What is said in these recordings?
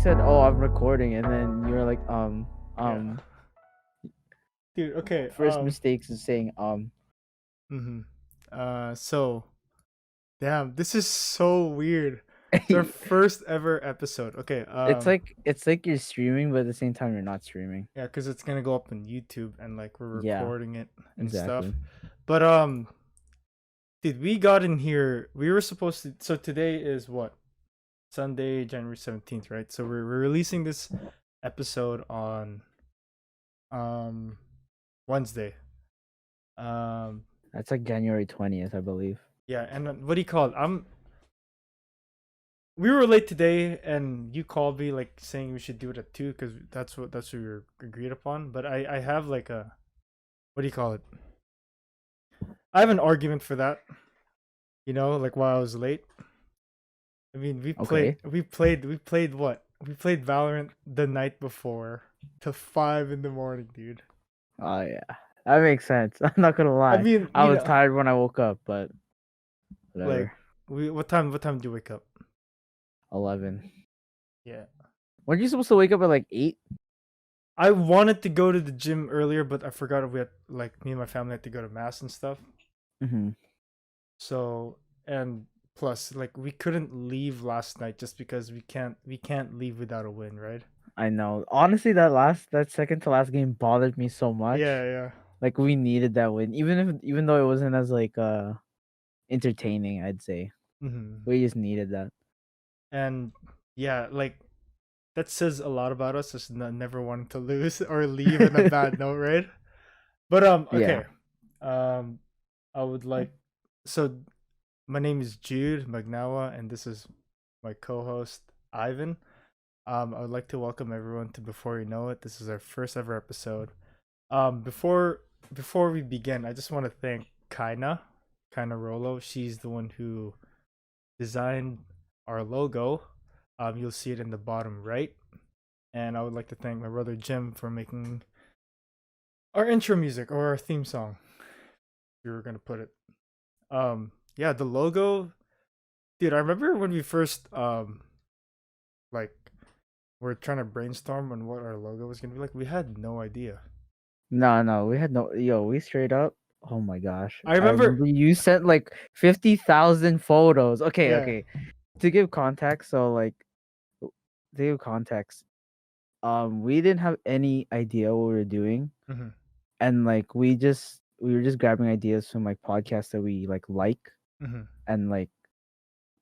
said, "Oh, I'm recording," and then you were like, Yeah. Dude, okay. First mistakes is saying Mhm. So damn, this is so weird. It's our first ever episode. Okay. It's like you're streaming, but at the same time you're not streaming. Yeah, because it's gonna go up on YouTube and like we're Yeah, recording it and stuff. exactly. But dude, we got in here. We were supposed to. So today is what? Sunday, January 17th, right? So we're releasing this episode on um Wednesday. Um That's like January 20th, I believe. yeah, and what do you call it? We were late today, and you called me like saying we should do it at 2 because that's what we were agreed upon. But I have like a, what do you call it? I have an argument for that. Like why I was late. I mean, Okay. we played what? We played Valorant the night before till 5 in the morning, dude. Oh yeah, that makes sense. I'm not gonna I lie. mean, I was tired when I woke up, but like whatever. what time did you wake up? 11. Yeah. Weren't you supposed to wake up at like 8? I wanted to go to the gym earlier, but I forgot we had, like, me and my family had to go to mass and stuff. Mm-hmm. So, and plus, like, we couldn't leave last night just because we can't leave without a win, right? I know. Honestly, that second to last game bothered me so much. Yeah, yeah. Like we needed that win, even though it wasn't as like entertaining. I'd say we just needed that. And yeah, like, that says a lot about us, just never wanting to lose or leave in a bad note, right? But Yeah. okay. Um, I would like, so my name is Jude Magnawa, and this is my co-host Ivan. I would like to welcome everyone to Before You Know It. This is our first ever episode. Before we begin, I just want to thank Kyna Rolo. She's the one who designed our logo. You'll see it in the bottom right. And I would like to thank my brother Jim for making our intro music or our theme song. If you were gonna put it. Yeah, the logo, dude. I remember when we first like we're trying to brainstorm on what our logo was gonna be like. We had no idea. No, we had no. Yo, we straight up. Oh my gosh, I I remember. remember you sent like 50,000 photos. Okay, Yeah. okay. To give context, so like, to give context, we didn't have any idea what we were doing, Mm-hmm. and like we were just grabbing ideas from like podcasts that we like, Mm-hmm. and like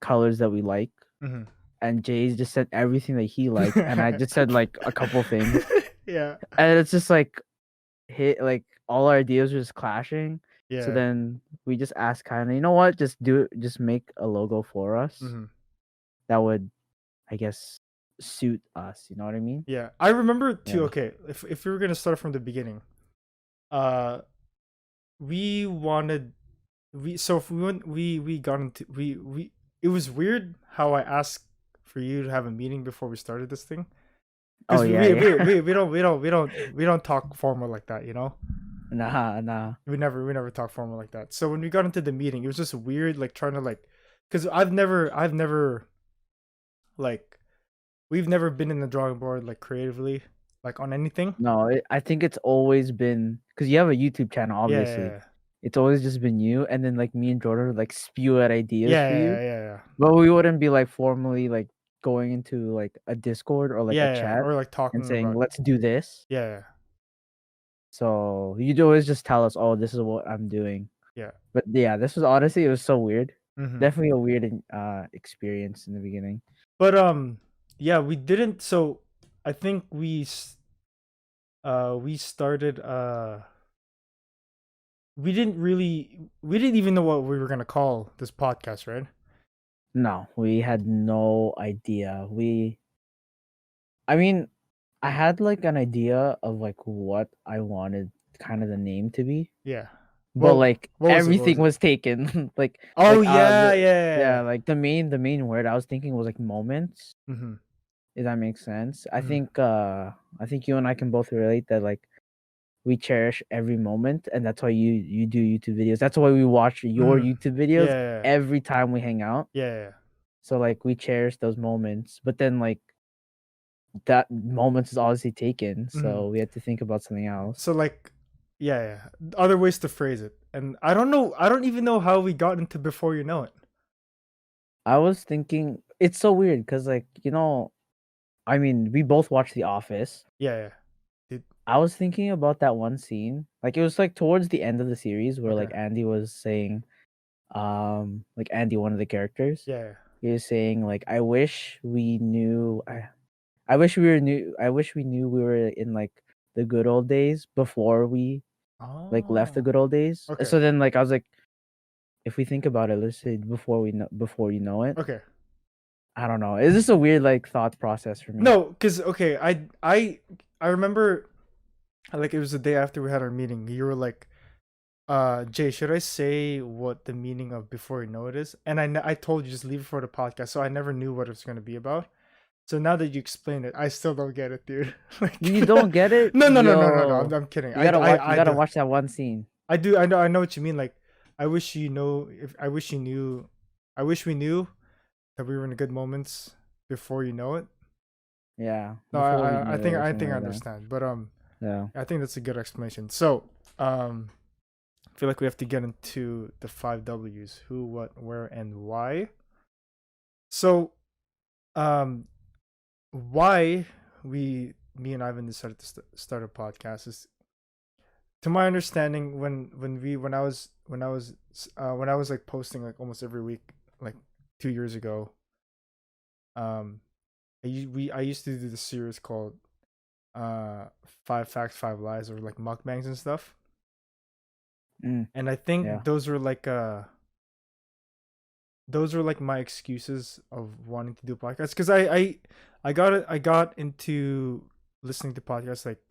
colors that we like. Mm-hmm. And Jay's just said everything that he liked, and I just said like a couple things, Yeah. and it's just like hit like all our ideas were just clashing. So Yeah. then we just asked kind of, you know what, just do it, just make a logo for us Mm-hmm. that would, I guess, suit us. You know what I mean? Yeah. I remember too. Yeah. Okay, if we were gonna start from the beginning, uh, we wanted we so if we went we got into we it was weird how I asked for you to have a meeting before we started this thing, Oh because yeah, we, we, yeah. we, we don't we don't we don't we don't talk formal like that, Nah. we never talk formal like that. So when we got into the meeting, it was just weird, like trying to, like, because I've never like we've never been in the drawing board, like, creatively, like, on anything. No, I think it's always been because you have a YouTube channel, Yeah, obviously. yeah, It's always just been you, and then like me and Jordan would like spew out ideas yeah, for yeah, you, yeah, yeah, but we wouldn't be like formally like going into like a Discord or like a yeah, yeah, chat or like and talking saying, about. "Let's do this." Yeah, So you'd always just tell us, "Oh, this is what I'm doing." yeah. But yeah, this was honestly it was so weird. Mm-hmm. Definitely a weird experience in the beginning. But yeah, we didn't. So I think we started, we didn't even know what we were gonna call this podcast, right? No, we had no idea. I mean, I had like an idea of like what I wanted kind of the name to be, Yeah. but Well, like what was it? What was everything it? was taken. Oh yeah, Yeah, yeah, like the main word I was thinking was like moments. yeah. Mm-hmm. If that makes sense. Mm-hmm. I think you and I can both relate that like we cherish every moment, and that's why you do YouTube videos. That's why we watch your Mm-hmm. YouTube Yeah, videos yeah, every time we hang out. yeah, yeah. So like we cherish those moments. But then like that moment is obviously taken, Mhm. so we had to think about something else. So like, yeah, other ways to phrase it, and I don't even know how we got into before you know it. I was thinking it's so weird because, like, I mean, we both watched The Office. Yeah, dude. I was thinking about that one scene. Like, it was like towards the end of the series where Okay. like Andy was saying, like Andy, one of the characters, Yeah. he was saying like, I wish we knew. I wish we were new. I wish we knew we were in like the good old days before we like left the Oh. good old days. Okay. So then like I was like, if we think about it, let's say before you know it. Okay. I don't know. Is this a weird like thought process for me? No, because okay, I remember, like it was the day after we had our meeting. You were like, Jay, should I say what the meaning of before you know it is? And I told you just leave it for the podcast, so I never knew what it was gonna be about. So now that you explained it, I still don't get it, dude. Like, You don't get it, no. yo. I'm kidding. You gotta watch. You I gotta do. watch that one scene. I do. I know what you mean. Like, I wish you know. If I wish you knew. I wish we knew that we were in the good moments before you know it. Yeah, No, before we knew it or I something think I like that. understand. But Yeah, I think that's a good explanation. So I feel like we have to get into the 5 W's: who, what, where, and why. So why me and Ivan decided to start a podcast is, to my understanding, when I was like posting like almost every week, like 2 years ago, um I used to do this series called 5 Facts 5 Lies, or like mukbangs and stuff. mm, And I think yeah, those were like my excuses of wanting to do podcasts, because I got into listening to podcasts like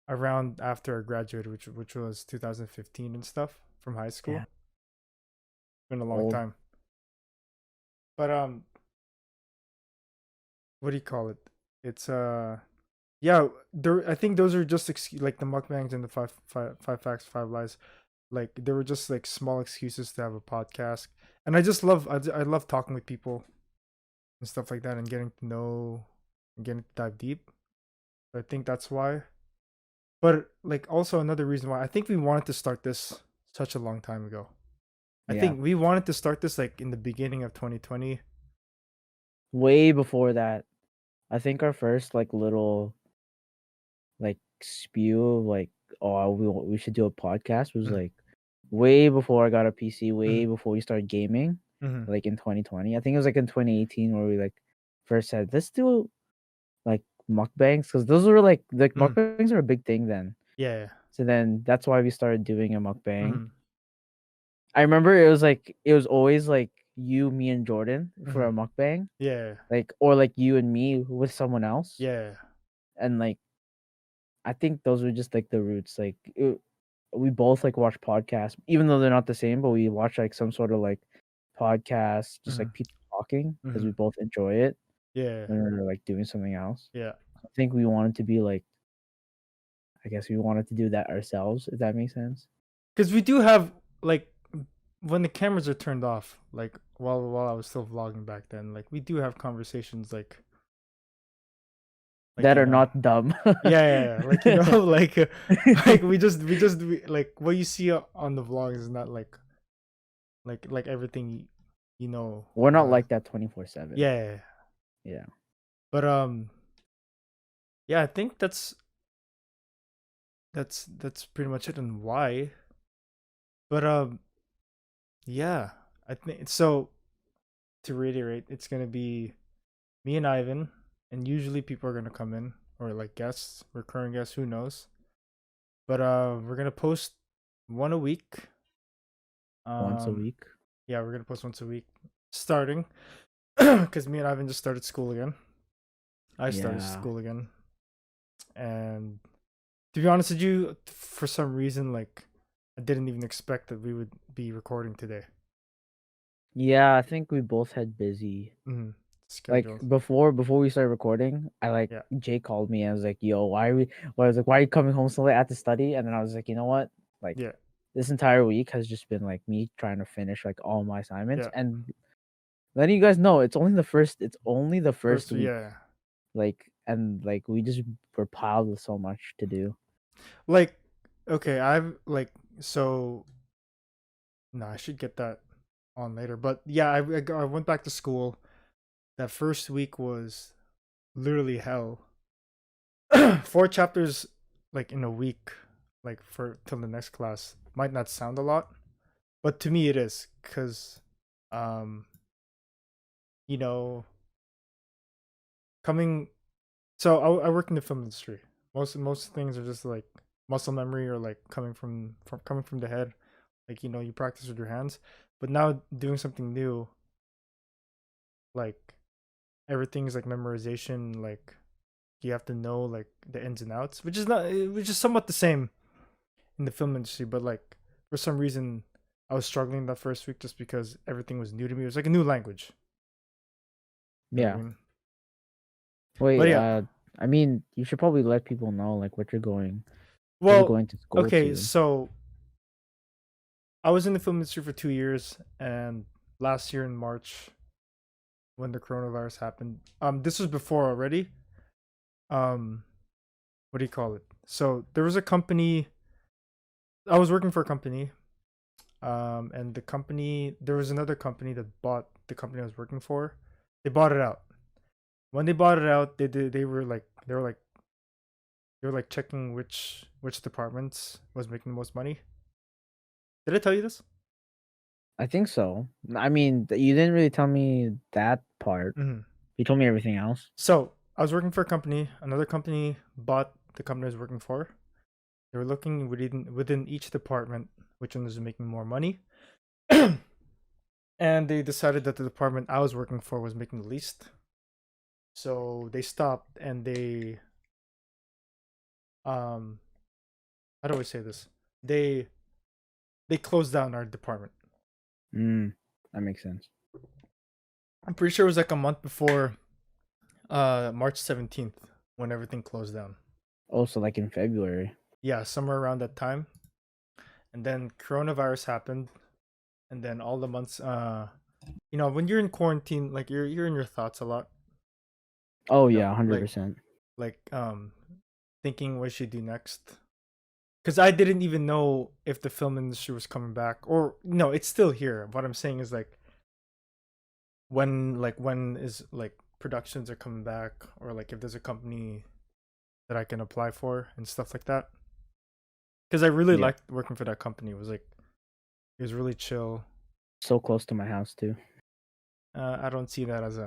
around after I graduated, which was 2015 and stuff, from high yeah. school. Been a long Old. time. But what do you call it? It's yeah, there, I think those are just like the mukbangs and the five facts 5 lies, like they were just like small excuses to have a podcast. And I just love, I love talking with people and stuff like that, and getting to know and getting to dive deep. So I think that's why. But like also another reason why I think we wanted to start this such a long time ago. I Yeah, think we wanted to start this like in the beginning of 2020. way before that. I think our first like little like spew of like, oh, we should do a podcast was Mm-hmm. like way before I got a PC, way Mm-hmm. before we started gaming, Mm-hmm. like in 2020. I think it was like in 2018 where we like first said let's do like mukbangs because those were like Mm-hmm. mukbangs are a big thing then. Yeah. So then that's why we started doing a mukbang. Mm-hmm. I remember it was always like you, me, and Jordan for Mm-hmm. a mukbang, Yeah. like or like you and me with someone else, Yeah. and like I think those were just like the roots. Like we both like watch podcasts, even though they're not the same, but we watch like some sort of like podcast, just Mm-hmm. like people talking because Mm-hmm. we both enjoy it Yeah. when we're like doing something else. Yeah. I think we wanted to be like, I guess we wanted to do that ourselves, if that makes sense. Because we do have like, when the cameras are turned off, like while I was still vlogging back then, like we do have conversations like That are not dumb. like like like what you see on the vlogs is not like everything, you know. We're not like that 24/7. Yeah. Yeah. But yeah, I think that's pretty much it, and why. But yeah, I think so. To reiterate, it's gonna be me and Ivan, and usually people are gonna come in, or like guests, recurring guests, who knows. But we're gonna post one a week. Once a Um, week. yeah, we're gonna post once a week, starting because me and Ivan just started school again. I started Yeah. school again, and to be honest with you, for some reason, like I didn't even expect that we would be recording today. Yeah, I think we both had busy. Mm-hmm. Like Schedules. before we started recording, Yeah. Jay called me and was like, "Yo, why are we?" Well, I was like, "Why are you coming home so late at the study?" And then I was like, "You know what? Like Yeah. this entire week has just been like me trying to finish like all my assignments Yeah. and letting you guys know it's only the first First, week. yeah. Like and like we just were piled with so much to do. Like, okay, I've like so. No, I should get that on later. But yeah, I went back to school. That first week was literally hell. 4 chapters like in a week, like for till the next class might not sound a lot, but to me it is because, um, you know, coming. So I work in the film industry. Most things are just like muscle memory or like coming from the head. Like you practice with your hands, but now doing something new, like everything's like memorization. Like you have to know like the ins and outs, which is somewhat the same in the film industry, but like for some reason I was struggling that first week just because everything was new to me. It was like a new language. You know what I Yeah. mean? But Wait, yeah. I mean, you should probably let people know like what you're Well, going to school okay, to. so I was in the film industry for 2 years, and last year in March when the coronavirus happened, this was before already. Um, what do you call it? So there was a company. I was working for a company, and there was another company that bought the company I was working for. They bought it out. When they bought it out, they were like checking which departments was making the most money. Did I tell you this? I think so. I mean, you didn't really tell me that part. Hmm. You told me everything else. So I was working for a company. Another company bought the company I was working for. They were looking within each department which one was making more money, and they decided that the department I was working for was making the least. So they stopped and um how do I say this? They they closed down our department. Mm, that makes sense. I'm pretty sure it was like a month before March 17th when everything closed down. Also, like in February. Yeah, somewhere around that time. And then coronavirus happened, and then all the months when you're in quarantine, like you're in your thoughts a lot. Oh You know, yeah, hundred like percent. like thinking what should do next. Cuz I didn't even know if the film industry was coming back, or no, it's still here. What I'm saying is like when is like productions are coming back, or like if there's a company that I can apply for and stuff like that. Because I really Yeah, liked working for that company. It was really chill. so close to my house too. I don't see that as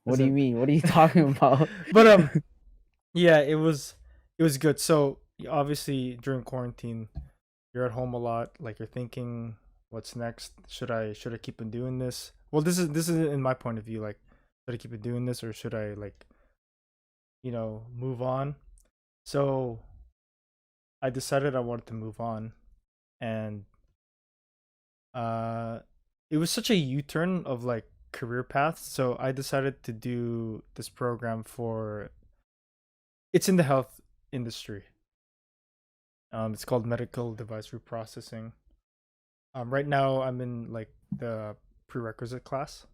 What as do you an mean? What are you talking about? but yeah, it was good. So obviously during quarantine, you're at home a lot. Like you're thinking, what's next? Should I keep on doing this? Well, this is in my point of view. Like, should I keep on doing this, or should I like move on? So I decided I wanted to move on, and uh, it was such a U-turn of like career paths. So I decided to do this program for. It's in the health industry. It's called medical device reprocessing. Right now I'm in like the prerequisite class.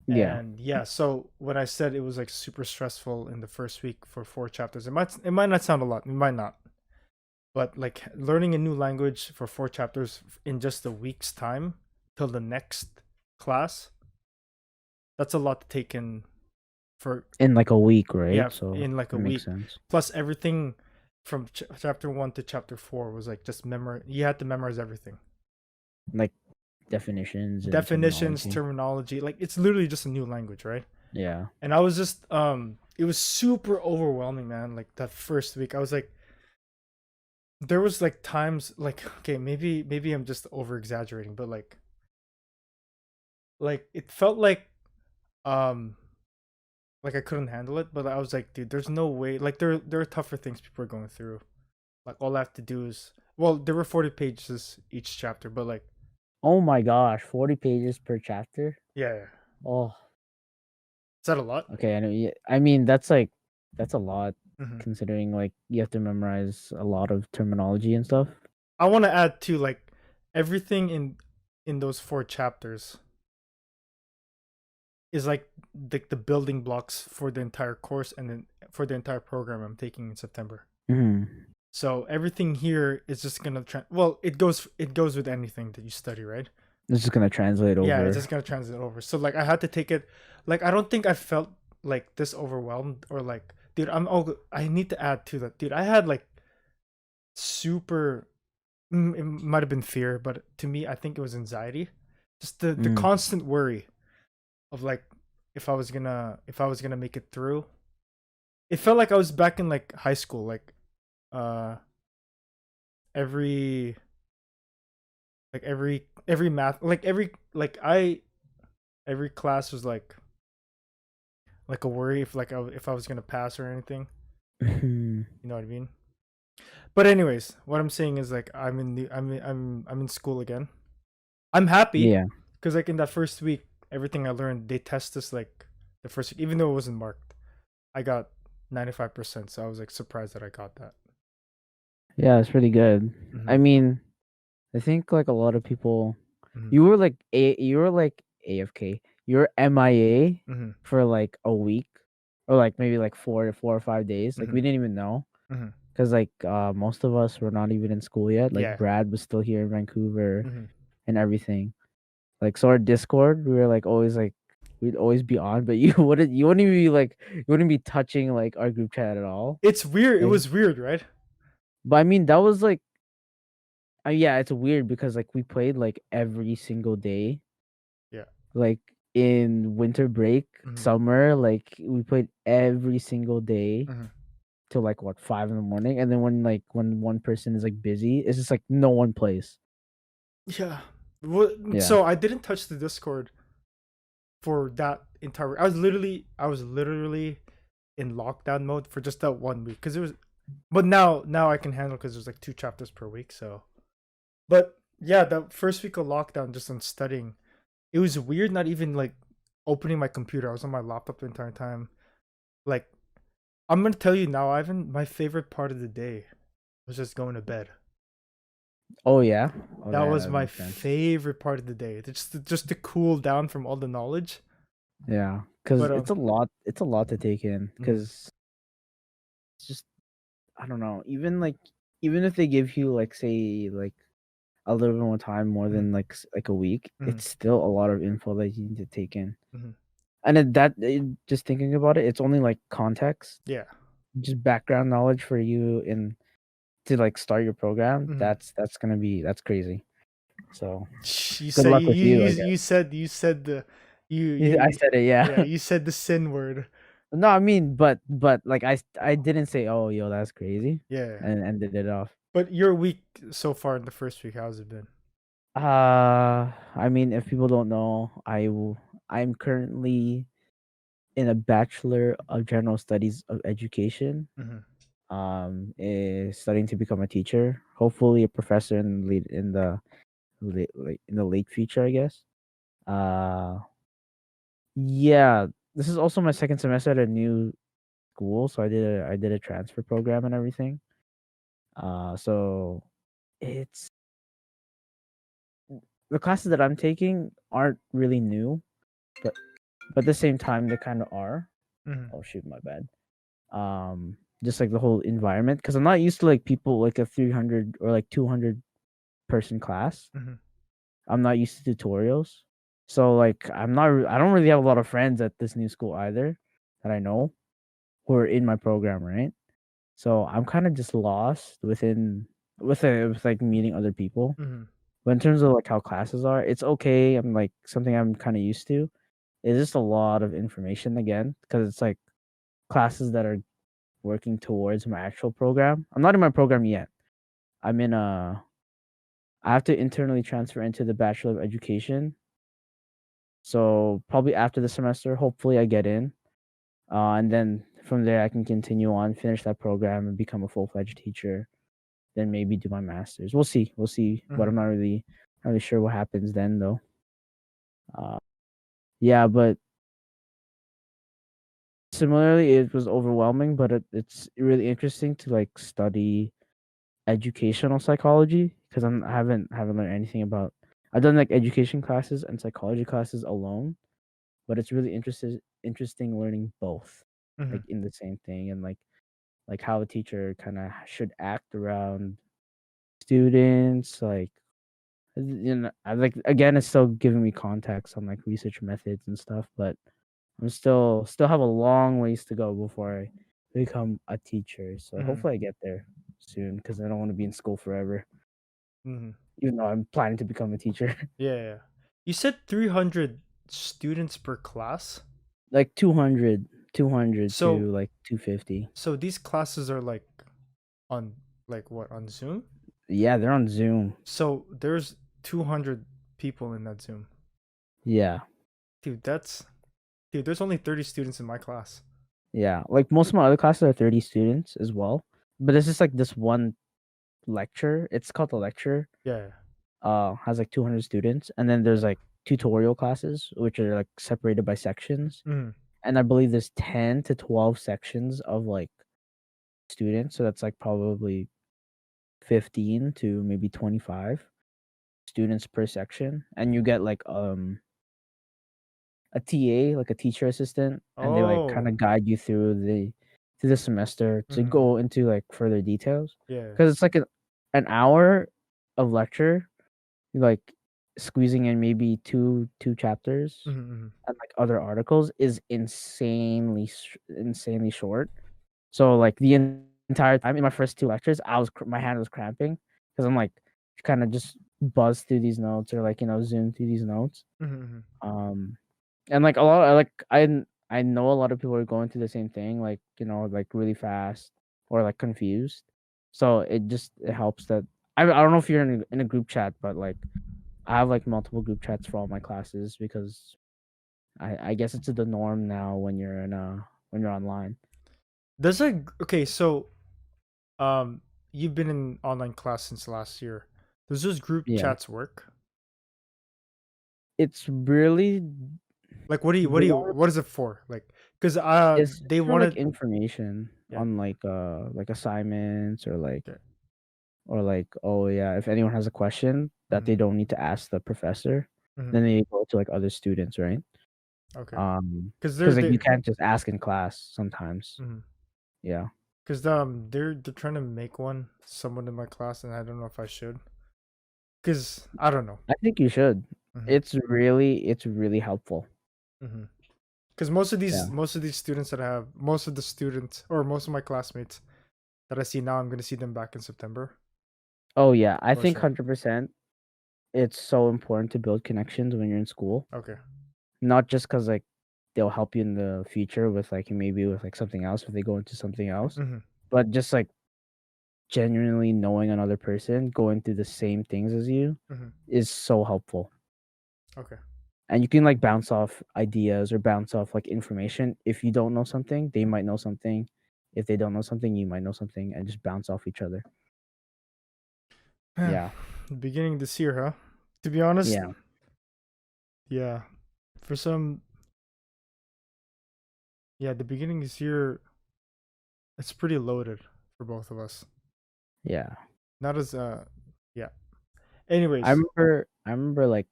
Yeah. And yeah, so when I said it was like super stressful in the first week for 4 chapters, it might not sound a lot, it might not, but like learning a new language for 4 chapters in just a week's time till the next class, that's a lot to take in for. In like a week, Yeah, right? So in like a that makes week. sense. Plus everything from chapter 1 to chapter 4 was like just you had to memorize everything. Like definitions and Definitions, terminology. terminology, like it's literally just a new language, right? Yeah. And I was just it was super overwhelming, man. Like that first week I was like, there was like times like, okay, maybe I'm just over exaggerating, but like it felt um like I couldn't handle it, but I was like, dude, there's no way. Like there are tougher things people are going through. Like all I have to do is, well, there were 40 pages each chapter, but like, Oh my gosh, 40 pages per chapter? yeah, yeah. Oh, Is that a lot? okay. I know. Yeah, I mean, that's a lot Hmm. considering like you have to memorize a lot of terminology and stuff. I want to add to like everything in those 4 chapters is like the building blocks for the entire course and then for the entire program I'm taking in September. Mm. So everything here is just gonna it goes with anything that you study, right? It's just gonna translate Yeah, it's over. just gonna translate over. So like I had to take it. Like I don't think I felt like this overwhelmed or like, dude, I need to add to that, dude. I had like super. It might have been fear, but to me, I think it was anxiety. Just the Mm. constant worry of like if I was gonna make it through. It felt like I was back in like high school, like uh every every math like every class was like a worry if I was gonna pass or anything. You know what I mean? But anyways, what I'm saying is like I'm in school again. I'm happy Yeah, because like in that first week, everything I learned, they test us like the first week, even though it wasn't marked. I got 95%, so I was like surprised that I got that. yeah, it's pretty good. Mm-hmm. I mean, I think like a lot of people, Mm-hmm. you were like AFK. You were MIA Mm-hmm. for like a week, or like maybe like 4 or 5 days. Like Mm-hmm. we didn't even know, Mm-hmm. because like most of us were not even in school yet. Like Yeah. Brad was still here in Vancouver Mm-hmm. and everything. Like so our Discord, we were like always like we'd always be on, but you wouldn't even be like you wouldn't be touching like our group chat at all. It's weird. It Like, was weird, right? but I mean that was like yeah, it's weird because like we played like every single day, Yeah. like in winter break, Mm-hmm. summer, like we played every single day Mm-hmm. till like what 5 in the morning, and then when one person is like busy, it's just like no one plays. Yeah. Well, Yeah. so I didn't touch the Discord for that entire. I was literally in lockdown mode for just that 1 week because it was. But now I can handle because there's like 2 chapters per week. So, but yeah, the first week of lockdown, just on studying, it was weird. Not even like opening my computer. I was on my laptop the entire time. Like I'm gonna tell you now, Ivan. My favorite part of the day was just going to bed. Oh yeah. Oh That yeah, was that my makes sense. favorite part of the day. Just to cool down from all the knowledge. Yeah, because But it's a lot. It's a lot to take in. mhm, Because it's just I don't know. Even if they give you like say like a little bit more time, more mhm, than like a week, mhm, it's still a lot of info that you need to take in. mhm. And just thinking about it, it's only like context, Yeah. just background knowledge for you in to like start your program. Mhm. That's crazy. So You good say luck with you, I guess. you said the I you said it, yeah. yeah, you said the sin word. No, I mean, but like I didn't say, oh, yo, that's crazy, Yeah. and ended it off. But your week so far in the first week, how's it been? I mean, if people don't know, I'm currently in a Bachelor of General Studies of Education. Mhm. Is studying to become a teacher, hopefully a professor in the late future, I guess. Uh, yeah, this is also my second semester at a new school, so I did a transfer program and everything. So it's the classes that I'm taking aren't really new, but at the same time they kind of are. Mhm. Oh shoot, my bad. Just like the whole environment, because I'm not used to like people like a 300 or like 200 person class. Mhm. I'm not used to tutorials, so like I don't really have a lot of friends at this new school either that I know who are in my program, right? So I'm kind of just lost with like meeting other people. Mhm. But in terms of like how classes are, it's okay. I'm like something I'm kind of used to. It's just a lot of information again because it's like classes that are working towards my actual program. I'm not in my program yet. I'm in a I have to internally transfer into the Bachelor of Education. So probably after the semester, hopefully I get in. And then from there I can continue on, finish that program and become a full-fledged teacher. Then maybe do my masters. We'll see. We'll see. But Mhm. I'm not really sure what happens then though. Uh yeah, but similarly it was overwhelming, but it's really interesting to like study educational psychology because I haven't learned anything about. I've done like education classes and psychology classes alone, but it's really interesting learning both, Mm-hmm. like in the same thing, and like how a teacher kind of should act around students, like I like again, it's still giving me context on like research methods and stuff, but I'm still have a long ways to go before I become a teacher. So Mm-hmm. hopefully I get there soon because I don't want to be in school forever, Mm-hmm. even though I'm planning to become a teacher. Yeah, yeah. You said 300 students per class. Like 200 So to like 250. so these classes are like on like what on Zoom? Yeah, they're on Zoom. So there's 200 people in that Zoom. Yeah. Dude, there's only 30 students in my class. Yeah. Like most of my other classes are 30 students as well. But it's just like this one lecture. It's called the lecture. Yeah. Has like 200 students. And then there's like tutorial classes, which are like separated by sections. Mm-hmm. And I believe there's 10 to 12 sections of like students. So that's like probably 15 to maybe 25 students per section. And you get like a TA, like a teacher assistant, and they like kind Oh. of guide you through the semester to Mm-hmm. go into like further details. Yeah. Because it's like an hour of lecture, like squeezing in maybe two chapters Mm-hmm. and like other articles is insanely short. So like the entire time in my first two lectures, my hand was cramping because I'm like kind of just buzz through these notes or like zoom through these notes. Mm-hmm. Um, and like a lot, like I know a lot of people are going through the same thing, like like really fast or like confused. So it helps that I don't know if you're in a group chat, but like I have like multiple group chats for all my classes because I guess it's the norm now when you're online. There's a okay, so you've been in online class since last year. Does those group Yeah, chats work? it's really Like the one what is it for? Like cuz is they for like wanted information yeah. on like assignments Okay. or like, oh yeah, if anyone has a question that Mm-hmm. they don't need to ask the professor, Mm-hmm. then they go to like other students, right? Okay. Cuz Because like you can't just ask in class sometimes. mm-hmm. Yeah, Cuz they're trying to make one someone in my class and I don't know if I should. Cuz I don't know. I think you should. Mm-hmm. It's really helpful. Mm-hmm. Because Yeah. most of these students that I have, most of the students or most of my classmates that I see now, I'm gonna see them back in September. Oh yeah, I For think sure. 100%. It's so important to build connections when you're in school, Okay. not just because like they'll help you in the future with like maybe with like something else if they go into something else, Mm-hmm. but just like genuinely knowing another person going through the same things as you Mm-hmm. is so helpful. Okay. And you can like bounce off ideas or bounce off like information. If you don't know something, they might know something. If they don't know something, you might know something, and just bounce off each other. Man, Yeah. beginning this year, huh? To be honest, Yeah. yeah. For some, yeah, the beginning this year, it's pretty loaded for both of us. Yeah. Not as yeah. I Anyways, remember I remember like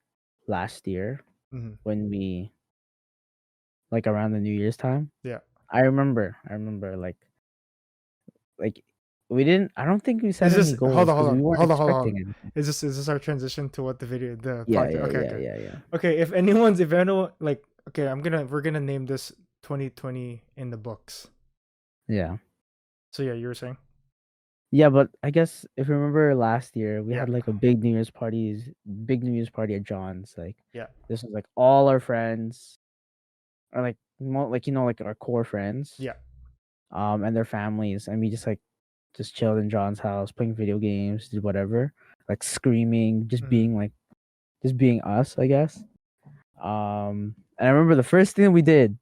last year mm-hmm. when we like around the New Year's time. Yeah. I remember like we didn't I don't think we set Is this any goals because we weren't hold on? expecting anything. Is this our transition to what the video the Yeah, podcast? yeah, Okay, yeah, okay, yeah, yeah. okay. If anyone like okay, we're gonna name this 2020 in the books. Yeah. So yeah, you were saying Yeah, but I guess if you remember last year, we yeah, had like a big New Year's party at John's. Like yeah. this was like all our friends, or like like like our core friends, Yeah. and their families, and we just chilled in John's house, playing video games, did whatever, like screaming, Mhm. just being us, I guess. And I remember the first thing we did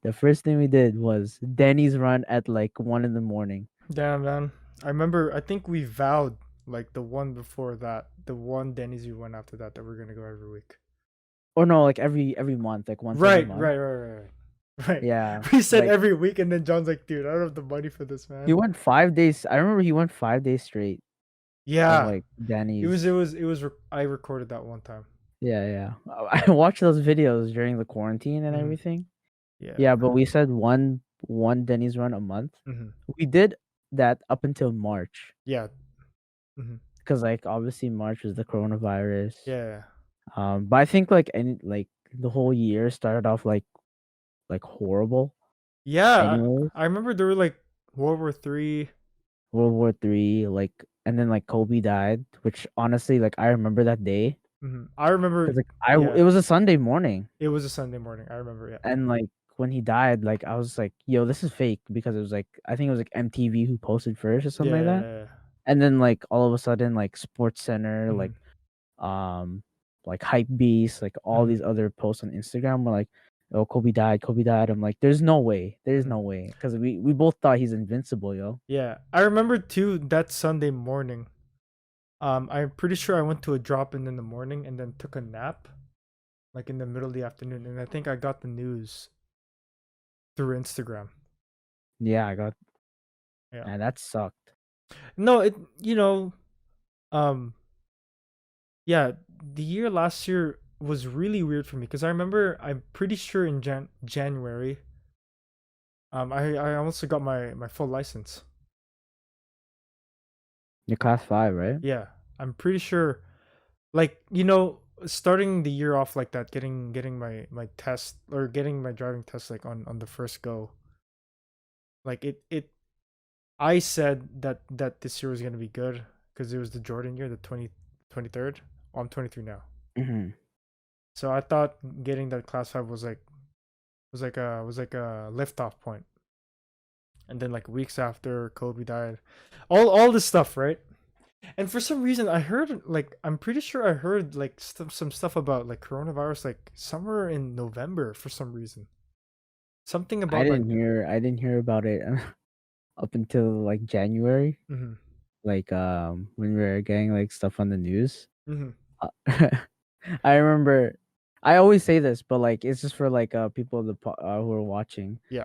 was Denny's run at like 1 in the morning. Damn, man. I remember. I think we vowed like the one before that, the one Denny's we went after that, that we're gonna go every week. Or no, like every month, like once every Right, month. right, right, right, right. Right. Yeah, We said like every week, and then John's like, "Dude, I don't have the money for this, he man." went 5 days. I remember he went 5 days straight of Yeah, like Denny's. I recorded that one time. Yeah, yeah. I watched those videos during the quarantine and Mhm. everything. Yeah. Yeah, but we said one Denny's run a month. Mm-hmm. We did that up until March, Yeah. Mm-hmm. because like obviously March was the coronavirus. Yeah. But I think like the whole year started off like horrible. Yeah. Anyways, I remember there were like World War III. World War III, like, and then like Kobe died, which honestly, like, I remember that day Mm-hmm. I remember. because like Yeah. it was a Sunday morning, It was a Sunday morning. I remember. Yeah. and like when he died, like I was like, yo, this is fake, because it was like I think it was like MTV who posted first or something like that, Yeah. and then like all of a sudden like Sports Center, Mm-hmm. um like Hype Beast, like all Mm-hmm. these other posts on Instagram were like, oh, Kobe died, Kobe died. I'm like, there's no way, there's Mm-hmm. no way, because we both thought he's invincible, yo. Yeah. I remember too that Sunday morning. I'm pretty sure I went to a drop-in the morning and then took a nap, like in the middle of the afternoon, and I think I got the news through Instagram. Yeah, I got, Yeah. and that sucked. No, it um yeah, the year last year was really weird for me because I remember I'm pretty sure in January I also got my full license. You're class 5, right? Yeah, I'm pretty sure like starting the year off like that, getting my test or getting my driving test like on the first go. Like it I said that this year was going to be good because it was the Jordan year, the 23rd. Oh, I'm 23 now. Hmm. So I thought getting that class 5 was like a liftoff point. And then like weeks after Kobe died, all this stuff, right? And for some reason I heard like I'm pretty sure I heard like some stuff about like coronavirus like somewhere in November for some reason. Something about like I didn't hear about it up until like January, mhm like when we were getting like stuff on the news. mhm Uh, I remember, I always say this, but like it's just for like people who are watching. yeah.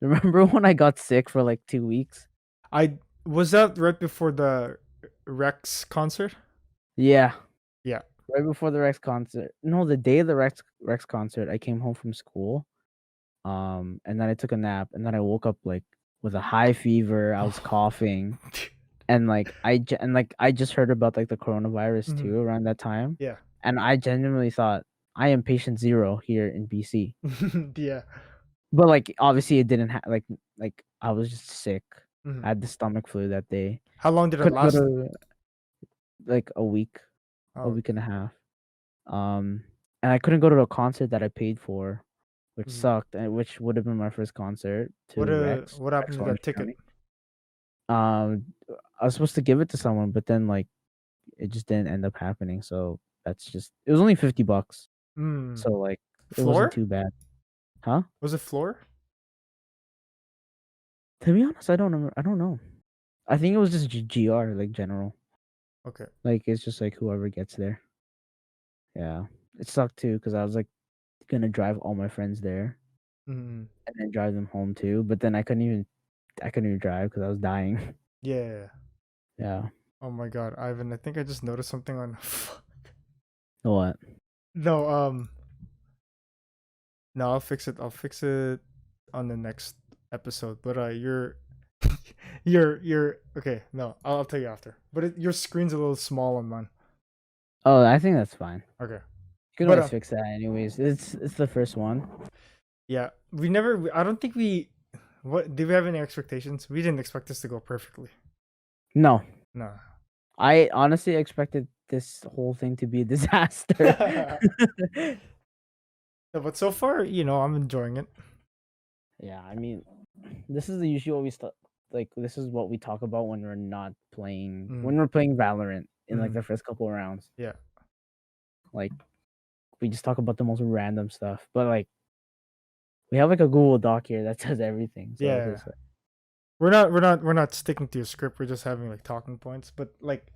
Remember when I got sick for like 2 weeks? I was that right before the Rex concert? Yeah, Yeah. right before the Rex concert. No, the day of the Rex concert, I came home from school. And then I took a nap, and then I woke up like with a high fever. I was coughing, and like I just heard about like the coronavirus Mhm. too around that time, Yeah. and I genuinely thought I am patient zero here in BC. Yeah. But like obviously it didn't like I was just sick. Mhm. I had the stomach flu that day. How long did it Couldn't go last? to like a Oh, week and okay. a half. Um, and I couldn't go to a concert that I paid for, which Mhm. sucked, and which would have been my first concert What to Rex, what happened Rex to that Orange ticket? County. Um, I was supposed to give it to someone, but then like it just didn't end up happening. So that's just, it was only $50, Hmm. so like it wasn't Floor? too bad, huh? Was it floor? To be honest, I don't know. I don't know. I think it was just GR, like general. Okay. Like it's just like whoever gets there. Yeah, it sucked too because I was like gonna drive all my friends there Mm. and then drive them home too. But then I couldn't even drive because I was dying. Yeah. Yeah. Oh my God, Ivan, I think I just noticed something on. What? No, no, I'll fix it. I'll fix it on the next episode. But you're okay. No, I'll tell you after. But your screen's a little small on mine. Oh, I think that's fine. Okay. You can But always fix that anyways. It's the first one. yeah, we never. I don't think we. What did we have any expectations? We didn't expect this to go perfectly. No, No. I honestly expected this whole thing to be a disaster. No, but so far, I'm enjoying it. Yeah, I mean, this is usually what we like. This is what we talk about when we're not playing, Mm. when we're playing Valorant in like Mm. the first couple of rounds. Yeah. Like we just talk about the most random stuff, but like we have like a Google Doc here that says everything. So it's Yeah. just like, We're not sticking to a script. We're just having like talking points. But like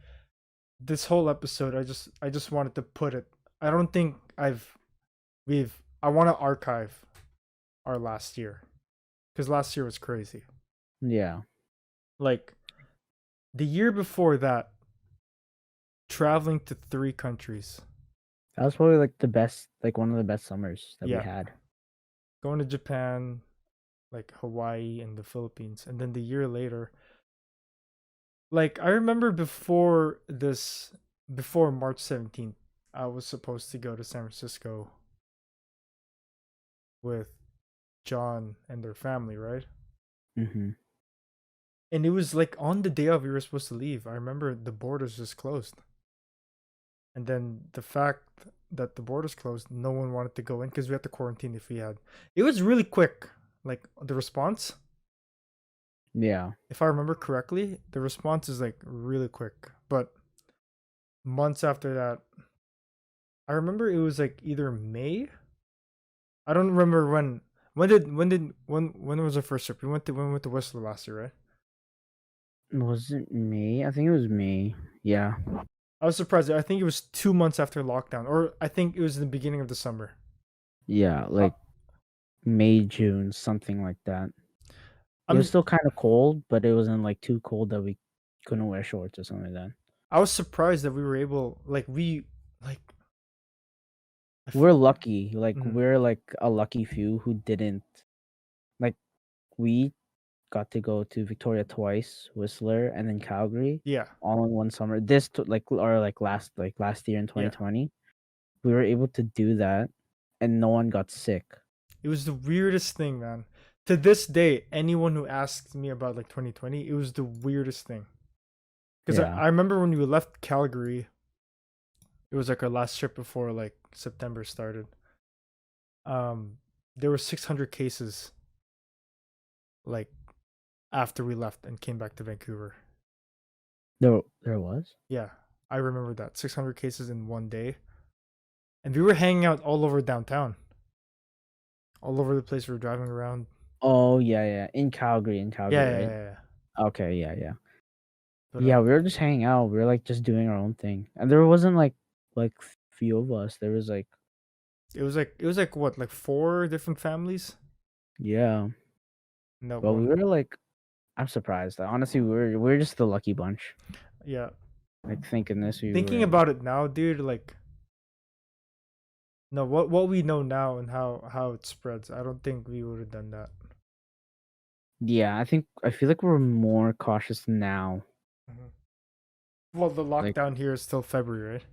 this whole episode, I just wanted to put it. I don't think I want to archive our last year because last year was crazy. yeah, Like the year before that, traveling to 3 countries. that was probably like the best, like one of the best summers that we Yeah. had. going to Japan, like Hawaii and the Philippines, and then the year later, like I remember before March 17th, I was supposed to go to San Francisco with John and their family, right? Mm-hmm. And it was like on the day of we were supposed to leave. I remember the borders just closed. And then the fact that the borders closed, no one wanted to go in because we had to quarantine if we had. It was really quick, like the response. Yeah. If I remember correctly, the response is like really quick. But months after that, I remember it was like either May. I don't remember when. When was the first trip? We went to Whistler last year, right? Was it May? I think it was May. Yeah. I was surprised. I think it was 2 months after lockdown, or I think it was the beginning of the summer. Yeah, Uh, like May, June, something like that. It was I'm still kind of cold, but it wasn't like too cold that we couldn't wear shorts or something like that. I was surprised that we were able, like I f- We're lucky. Like mhm. we're like a lucky few who didn't like we got to go to Victoria twice, Whistler, and then Calgary Yeah, all in one summer. This like or like last year in yeah. 2020, we were able to do that, and no one got sick. It was the weirdest thing, man. To this day, anyone who asks me about like 2020, it was the weirdest thing. Because Yeah. I remember when we left Calgary, it was like our last trip before like September started. Um, there were 600 cases like after we left and came back to Vancouver. There was. Yeah, I remember that 600 cases in one day, and we were hanging out all over downtown, all over the place. We were driving around. Oh yeah, yeah. In Yeah, Calgary, yeah, right? yeah, yeah. Okay, yeah, yeah. But Yeah, we were just hanging out. We were like just doing our own thing. And there wasn't like few of us. There was like it was like what, like four different families yeah. in that But we one. were like I'm surprised. Honestly, we are just the lucky bunch. Yeah, Like thinking this we thinking were about it now, dude, like no, what we know now and how it spreads, I don't think we would have done that. yeah, I feel like we're more cautious now. Mhm. Well, the Like lockdown here is still February, right?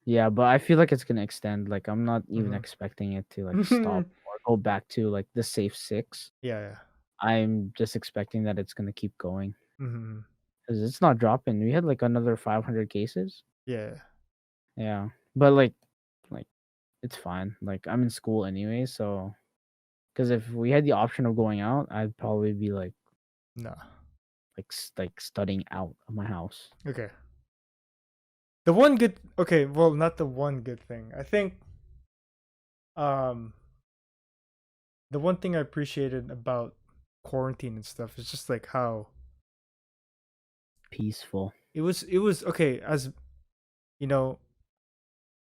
yeah, but I feel like it's gonna extend. Like I'm not even Mm-hmm. expecting it to like stop or go back to like the safe 6. Yeah, yeah. I'm just expecting that it's gonna keep going. Mm-hmm. 'Cause it's not dropping. We had like another 500 cases. Yeah. Yeah. But like it's fine. Like I'm in school anyway, so because if we had the option of going out, I'd probably be No. like studying out of my house. Okay. The one good, okay, well, not the one good thing. I think um the one thing I appreciated about quarantine and stuff is just like how Peaceful. it was okay, as you know,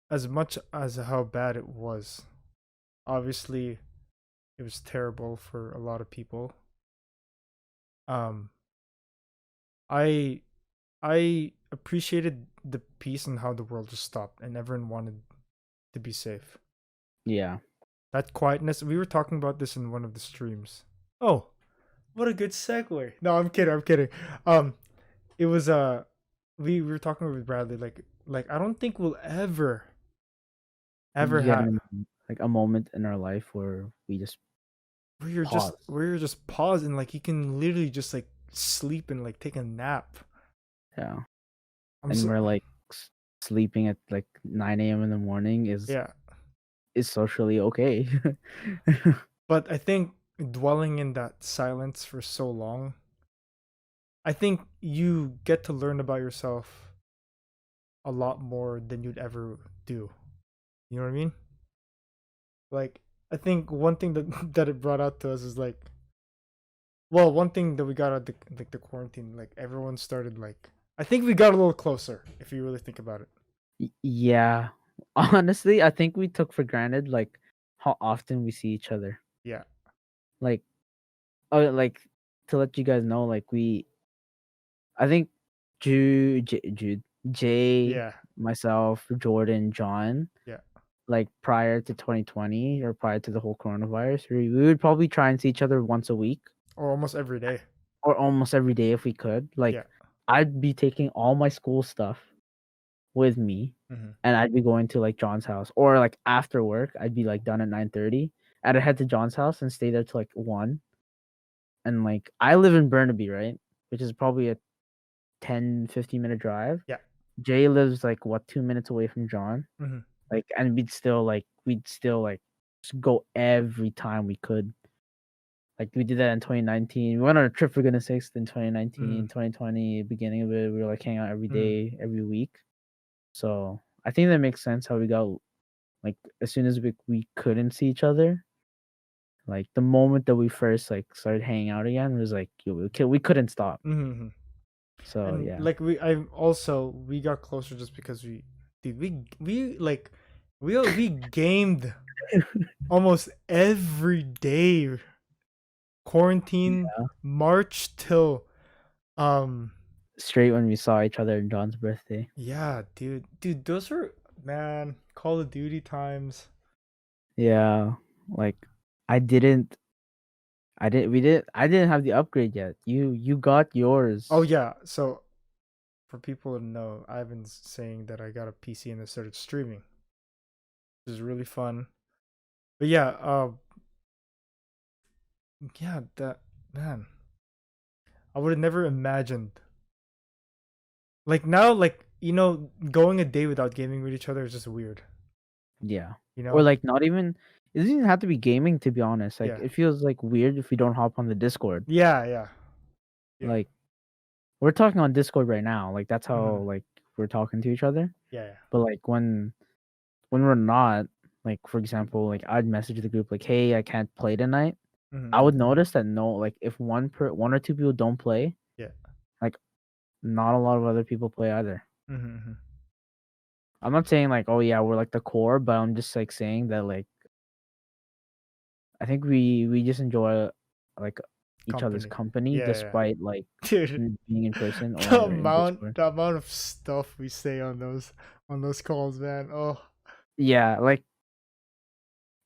as much as how bad it was. Obviously, it was terrible for a lot of people. Um I I appreciated the peace and how the world just stopped and everyone wanted to be safe. Yeah. That quietness, we were talking about this in one of the streams. Oh, what a good segue. No, I'm kidding. I'm kidding. Um, it was we were talking with Bradley. Like I don't think we'll ever Get have. in like a moment in our life where we just pause. Where you're just pausing. Like you can literally just like sleep and like take a nap. Yeah. I'm And so we're like sleeping at like 9 a.m. in the morning yeah. is socially okay. But I think dwelling in that silence for so long, I think you get to learn about yourself a lot more than you'd ever do. You know what I mean? Like I think one thing that that it brought out to us is like, well, one thing that we got out the quarantine, like everyone started like, I think we got a little closer if you really think about it. Yeah. Honestly, I think we took for granted like how often we see each other. Yeah. Like oh like to let you guys know, like I think Jude, Jay, Yeah. myself, Jordan, John, Yeah. like prior to 2020 or prior to the whole coronavirus, we would probably try and see each other once a week Or almost every day. or almost every day if we could. Like Yeah. I'd be taking all my school stuff with me Mm-hmm. and I'd be going to like John's house or like after work, I'd be like done at 9:30. I'd head to John's house and stay there till like 1. And like I live in Burnaby, right? Which is probably a 10-15 minute drive. Yeah. Jay lives like what 2 minutes away from John. Mm-hmm. Like and we'd still just go every time we could. Like we did that in 2019. We went on a trip for goodness sakes in 2019, 2020, beginning of it. We were like hanging out every day, every week. So I think that makes sense how we got like as soon as we couldn't see each other. Like the moment that we first like started hanging out again was like we couldn't stop. Mm-hmm. So And yeah. like we got closer just because we gamed almost every day. Quarantine Yeah. March till Straight when we saw each other in John's birthday. yeah, dude, those were, man, Call of Duty times. Yeah. Like I didn't I didn't have the upgrade yet. You got yours. Oh yeah, so for people to know, Ivan's saying that I got a PC and I started streaming, which is really fun. But yeah, yeah, that, man, I would have never imagined. Like now, like, going a day without gaming with each other is just weird. Yeah. You Or know? like not even it doesn't even have to be gaming to be honest. Like Yeah. it feels like weird if we don't hop on the Discord. Yeah, yeah. Yeah. Like we're talking on Discord right now. Like that's how Mhm. like we're talking to each other. Yeah, yeah. But like when we're not, like for example, like I'd message the group like, "Hey, I can't play tonight." I Mhm. would notice that no, like if one or two people don't play, Yeah. like not a lot of other people play either. Mhm. I'm not saying like, oh yeah, we're like the core, but I'm just like saying that like I think we just enjoy like each other's Company. company Yeah, yeah. despite like Dude, being in person the or in amount Discord. the amount of stuff we say on those calls, man. Oh, Yeah, like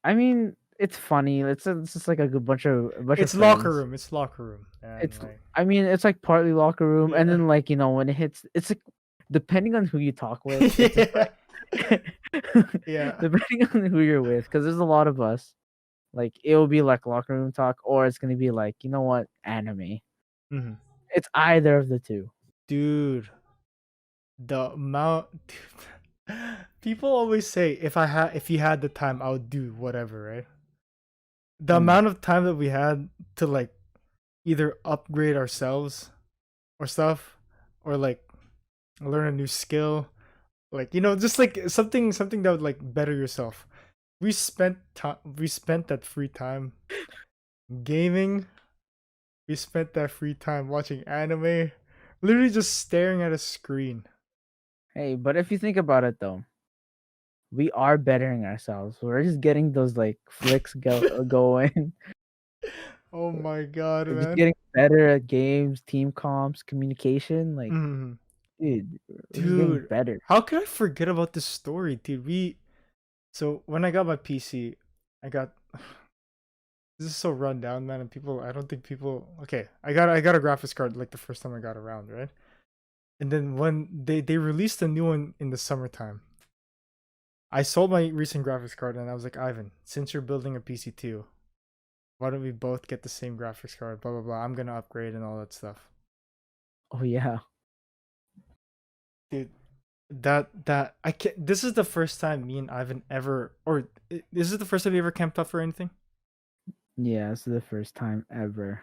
I mean, it's funny. It's just like a good bunch of it's locker friends. room. It's locker room, man. It's Like, I mean, it's like partly locker room, and yeah. then like when it hits, it's like depending on who you talk with, it's just Yeah. like Yeah. depending on who you're with, because there's a lot of us. Like it will be like locker room talk, or it's gonna be like you know what, anime. Mhm. It's either of the two. Dude, the amount dude, people always say if you had the time, I would do whatever, right? The Mm. amount of time that we had to like either upgrade ourselves or stuff, or like learn a new skill, like, just like something that would like better yourself. We spent that free time gaming. We spent that free time watching anime, literally just staring at a screen. Hey, but if you think about it though, we are bettering ourselves. We're just getting those like flicks going. Oh my god, We're just man. getting better at games, team comps, communication. Like, Mhm. dude, we're just getting Dude, better. how could I forget about this story, dude? So when I got my PC, I got this is so run down, man, and I don't think people, okay, I got a graphics card like the first time I got around, right? And then when they released a new one in the summertime, I sold my recent graphics card and I was like, Ivan, since you're building a PC too, why don't we both get the same graphics card? Blah blah blah. I'm gonna upgrade and all that stuff. Oh yeah, Dude, that I can't. This is the first time me and Ivan ever, or this is the first time we ever camped out for anything. yeah. This is the first time ever.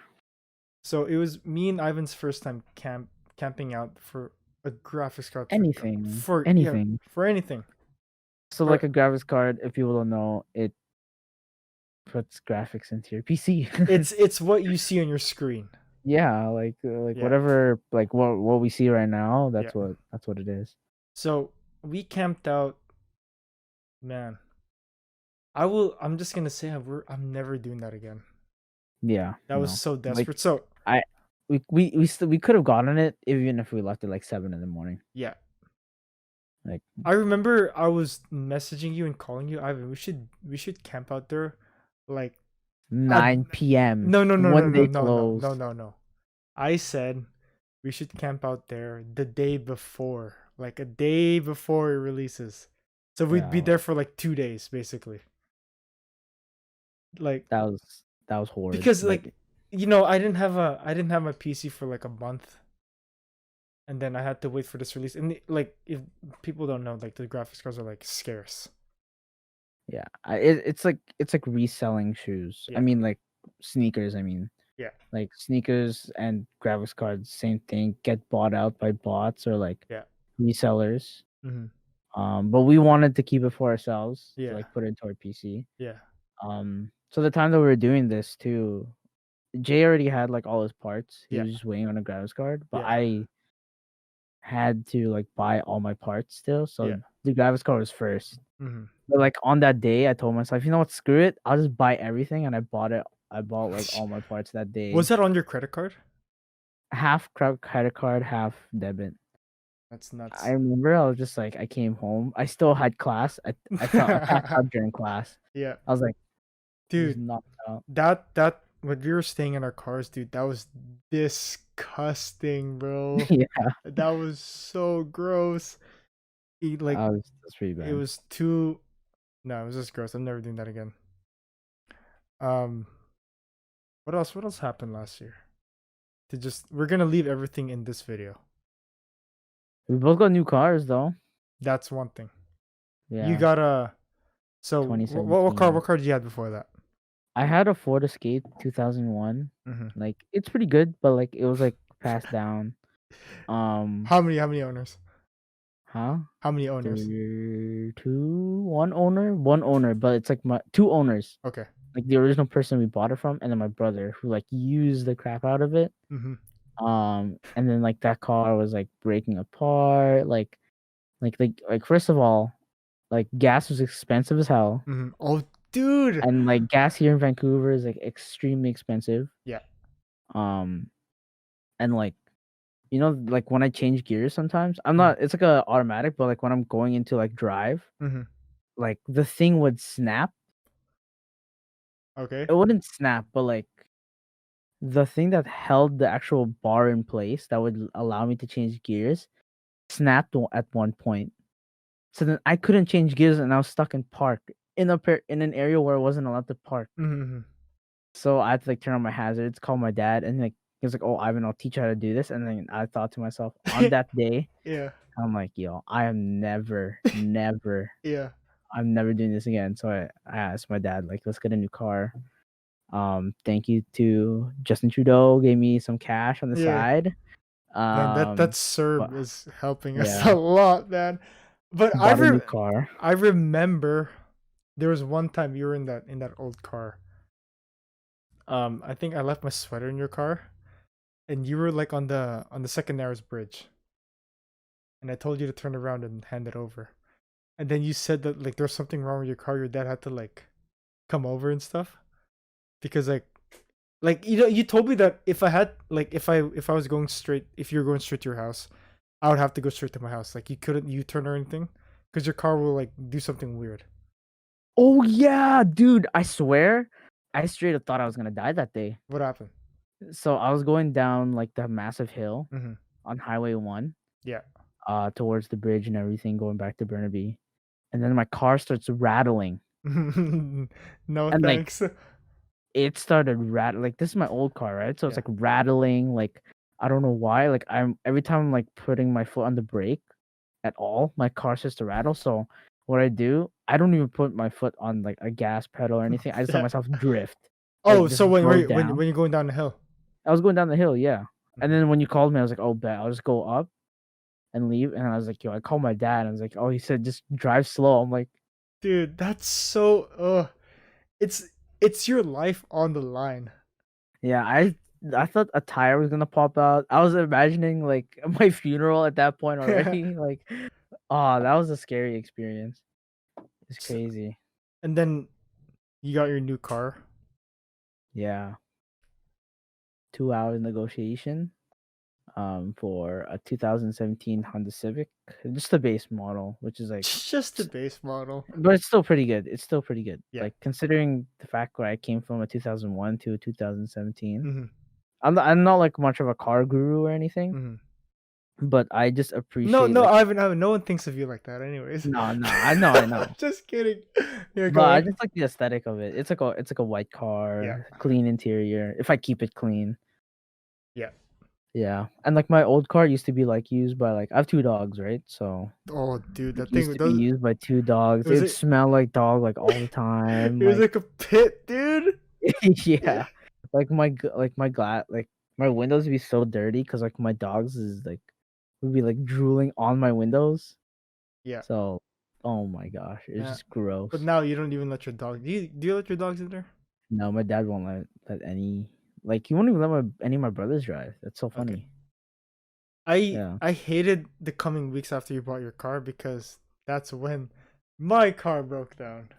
So it was me and Ivan's first time camping out for a graphics card Anything, for yeah, anything. for anything. So like For a graphics card, if people don't know, it puts graphics into your PC. it's what you see on your screen. Yeah, like Yeah, whatever, like what we see right now. yeah. That's what it is. So we camped out, man. I'm just gonna say I'm never doing that again. Yeah, That was no, so like desperate. So I we could have gotten it even if we left at like 7 in the morning. yeah, Like I remember I was messaging you and calling you, Ivan. We should camp out there, like a 9 p.m. no no no no when no they no no close. no no no. I said we should camp out there the day before, like a day before it releases. So we'd be Yeah, there for like 2 days, basically. Like that was horrid. because Like I didn't have my PC for like a month, and then I had to wait for this release. And like if people don't know, like the graphics cards are like scarce. yeah, it's like reselling shoes. I Yeah, mean, like sneakers. I mean, yeah, like sneakers and graphics cards, same thing. Get bought out by bots or like yeah. resellers. Hmm. But we wanted to keep it for ourselves to Yeah, like put it into our PC. yeah, So the time that we were doing this too, Jay already had like all his parts. He yeah, was just waiting on a graphics card, but yeah, I had to like buy all my parts still. So yeah. the graphics card was first. Hmm. But like on that day, I told myself, you know what, screw it. I'll just buy everything, and I bought it. I bought like all my parts that Was day. that on your credit card? Half credit card, half debit. That's I nuts. remember I was just like, I came home. I still had class. I felt I passed out during class. Yeah, I was like, just dude. knocked out. That when we were staying in our cars, dude, that was disgusting, bro. Yeah, That was so gross. Like that's pretty it bad. was too. No, it was just gross. I'm never doing that again. Um, what else? What else happened last year? We're gonna leave everything in this video. We both got new cars though. That's one thing. You Yeah, got a. So what 2017. car did you have before that? I had a Ford Escape 2001. Hmm. Like it's pretty good, but like it was like passed down. Um, How many owners? huh? How many owners? One owner, but it's like my two owners. Okay. Like the original person we bought it from, and then my brother who like used the crap out of it. Mm-hmm. And then like that car was like breaking apart. Like first of all, like gas was expensive as hell, Mm-hmm. Oh, dude. and like gas here in Vancouver is like extremely expensive. Yeah. Um, and like like when I change gears sometimes, I'm Mm-hmm. not. It's like a automatic, but like when I'm going into like drive, Mm-hmm. like the thing would snap. Okay. It wouldn't snap, but like the thing that held the actual bar in place that would allow me to change gears snapped at one point. So then I couldn't change gears, and I was stuck in park in an area where I wasn't allowed to park. Mm-hmm. So I had to like turn on my hazards, call my dad, and like he was like, "Oh, Ivan, I'll teach you how to do this." And then I thought to myself, on that day, Yeah. I'm like, "Yo, I am never, Yeah. I'm never doing this again." So I asked my dad, like, "Let's get a new car." Thank you to Justin Trudeau, gave me some cash on the Yeah. side. Man, that But CERB is helping us a yeah, lot, man. But bought a new car. I remember there was one time you were in that old car. I think I left my sweater in your car, and you were like on the second narrows bridge, and I told you to turn around and hand it over. And then you said that like there's something wrong with your car. Your dad had to like come over and stuff because like you told me that if I had like if I was going straight if you're going straight to your house, I would have to go straight to my house. Like you couldn't U-turn or anything because your car will like do something weird. Oh yeah, dude! I swear, I straight up thought I was gonna die that day. What happened? So I was going down like the massive hill Mm-hmm. on Highway 1, Yeah. towards the bridge and everything, going back to Burnaby, and then my car starts rattling, No and like thanks. it started rattling. Like this is my old car, right? So it's Yeah. like rattling. Like I don't know why. Like I'm every time I'm like putting my foot on the brake at all, my car starts to rattle. So what I do, I don't even put my foot on like a gas pedal or anything. I just let Yeah. myself drift, Oh, like so just go down. when you're going down the hill. I was going down the hill, yeah. And Mhm. then when you called me, I was like, "Oh, bet I'll just go up and leave." And I was like, "Yo," I called my dad. And I was like, "Oh," he said, "Just drive slow." I'm like, Dude, that's so it's it's your life on the line. "Yeah, I thought a tire was gonna pop out." I was imagining like my funeral at that point already. Like, oh, that was a scary experience. It's So- crazy. and then you got your new car. Yeah, 2 hours negotiation. for a 2017 Honda Civic, just the base model, which is like, Just the base model. but it's still pretty good. It's still pretty good. Yeah. Like considering the fact where I came from a 2001 to a 2017. Mm-hmm. I'm not like much of a car guru or anything, Mm-hmm. but I just No, appreciate no, like Ivan, no one thinks of you like that, anyways. no, I know. Just kidding. Yeah, But go I on. just like the aesthetic of it. It's like a white Yeah. car, clean interior. If I keep it clean. Yeah. Yeah. And like my old car used to be like used by like I have two dogs, right? So Oh, dude, that it used thing to be does. used by two dogs. It was It'd like smell like dog like all the time. it was Like like a pit, dude. yeah. Like my windows would be so dirty because like my dogs is like would be like drooling on my windows. Yeah. So oh my gosh, it's Yeah. just gross. But now you don't even let your dog. Do you let your dogs in there? No, my dad won't let any like he won't even let any of my brothers drive. That's so Okay. funny. I Yeah. I hated the coming weeks after you bought your car because that's when my car broke down.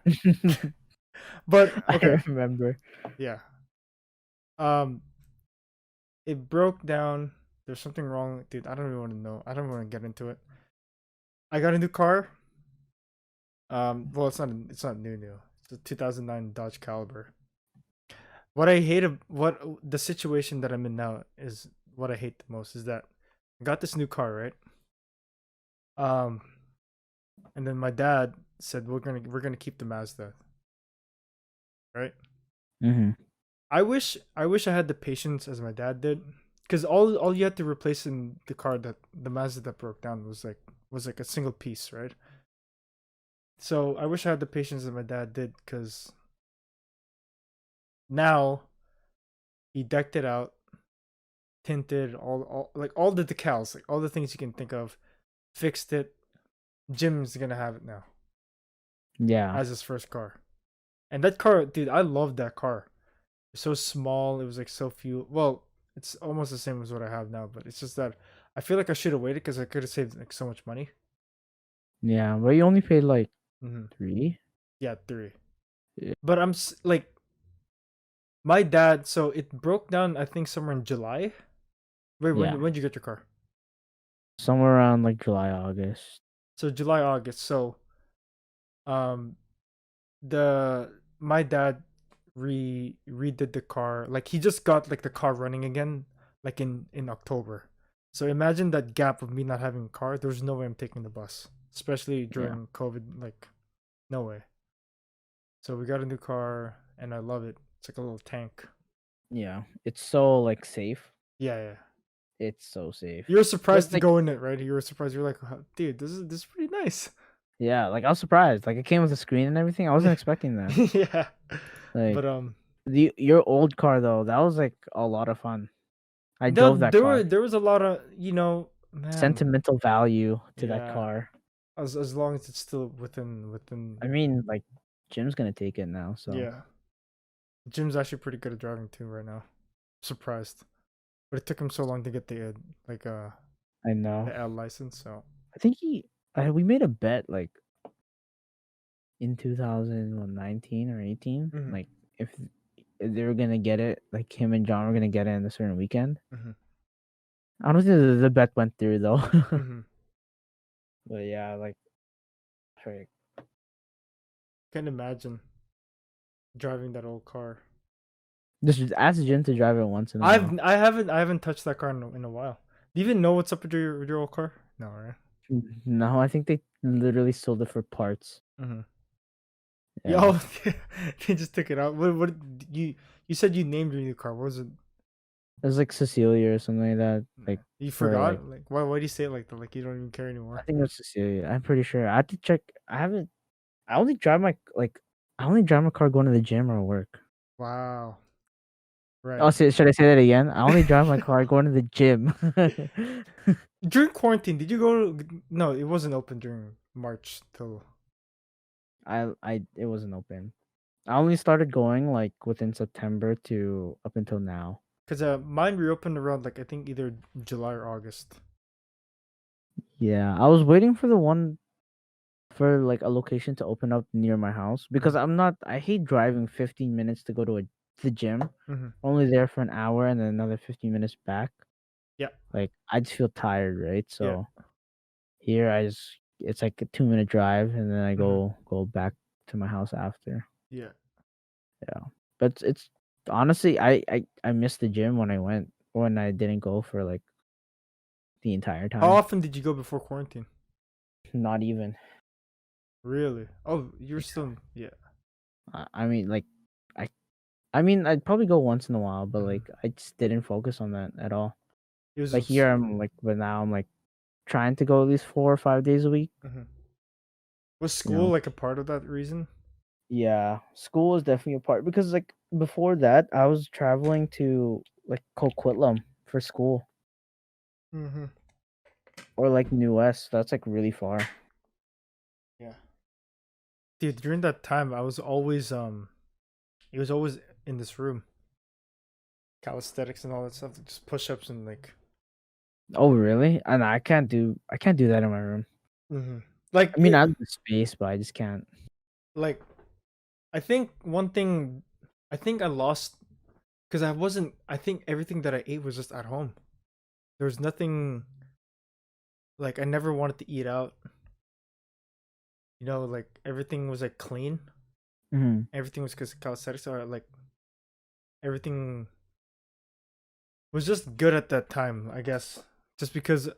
But I okay, remember. yeah. Um, it broke down. There's something wrong, dude. I don't even want to know. I don't want to get into it. I got a new car. Well, it's not new. It's a 2009 Dodge Caliber. What I hate, what the situation that I'm in now is what I hate the most is that I got this new car, right? Um, and then my dad said we're gonna keep the Mazda, right? Mhm. I wish I had the patience as my dad did, because all you had to replace in the car that the Mazda that broke down was like a single piece, right? So I wish I had the patience that my dad did, because now he decked it out, tinted all like all the decals, like all the things you can think of, fixed it. Jim's gonna have it now Yeah. as his first car, and that car, dude, I loved that car. It's so small. It was like so few. Well, it's almost the same as what I have now, but it's just that I feel like I should have waited because I could have saved like so much money. Yeah. But you only paid like Mm-hmm. 3? Yeah, 3. Yeah. But like my dad. So it broke down. I think somewhere in July. Wait, Yeah. when did you get your car? Somewhere around like July, August. So July, August. So um, the my dad redid the car. Like he just got like the car running again, like in October. So imagine that gap of me not having a car. There's no way I'm taking the bus, especially Yeah. during COVID. Like, no way. So we got a new car, and I love it. It's like a little tank. Yeah. It's so like safe. Yeah, yeah. It's so safe. You were But surprised to like go in it, right? You were surprised. You're like, "Huh, dude, this is pretty nice." yeah, like I was surprised. Like it came with a screen and everything. I wasn't expecting that. Yeah, Like but your old car though, that was like a lot of fun. I no, drove that car. there was a lot of man. Sentimental value to that Yeah, car. as long as it's still within. I mean, like Jim's gonna take it now, so Yeah, Jim's actually pretty good at driving too right now. Surprised, but it took him so long to get the like I know. the L license. So I think we made a bet like in 2019 or 18, hmm like if they were gonna get it, like him and John were gonna get it in a certain weekend. hmm I don't think the bet went through though. hmm But yeah, like frick. can't imagine driving that old car. Just ask Jim to drive it once in a while. I haven't touched that car in a while. Do you even know what's up with your old car? No, right? No, I think they literally sold it for parts. Mm-hmm. Yeah. Yo, they just took it out. What you said you named your new car? What was it? It was like Cecilia or something like that. Like You for like forgot? Like why do you say it like that? Like you don't even care I anymore. think it was Cecilia. I'm pretty sure. I have to check. I haven't. I only drive my like. I only drive my car going to the gym or work. Wow. Right. Oh, should I say that again? I only drive my car going to the gym. During quarantine, did you go no, it wasn't open during March till It wasn't open. I only started going like within September to up until now. because mine reopened around like I think either July or August. Yeah, I was waiting for the one for like a location to open up near my house because I'm not. I hate driving 15 minutes to go to the gym. Mm-hmm. Only there for an hour and then another 15 minutes back. Yeah. Like I just feel tired, right? Yeah. So here it's like a 2-minute drive, and then I Mm-hmm. go back to my house after. Yeah. Yeah, but it's honestly I missed the gym when I didn't go for like the entire How time. often did you go before quarantine? Not even. Really? Oh, you're Yeah. still yeah. I mean, like I I mean I'd probably go once in a while, but Mm-hmm. like I just didn't focus on that at all. It was Like here I'm like, but now I'm like trying to go at least 4 or 5 days a week. mm-hmm. Was You school know. like a part of that reason? Yeah, school is definitely a part because like before that I was traveling to like Coquitlam for school Mm-hmm. or like New West. That's like really far. Yeah. Dude, during that time I was always it was always in this room. Calisthenics and all that stuff, just push ups and like Oh really? And I can't do that in my room. mm-hmm. Like I mean I have the space, but I just can't. like I think one thing I think I lost because I wasn't I think everything that I ate was just at home. There was nothing like I never wanted to eat out. You know, like everything was like clean. Hmm. Everything was because calisthenics are like everything was just good at that time, I guess. Just because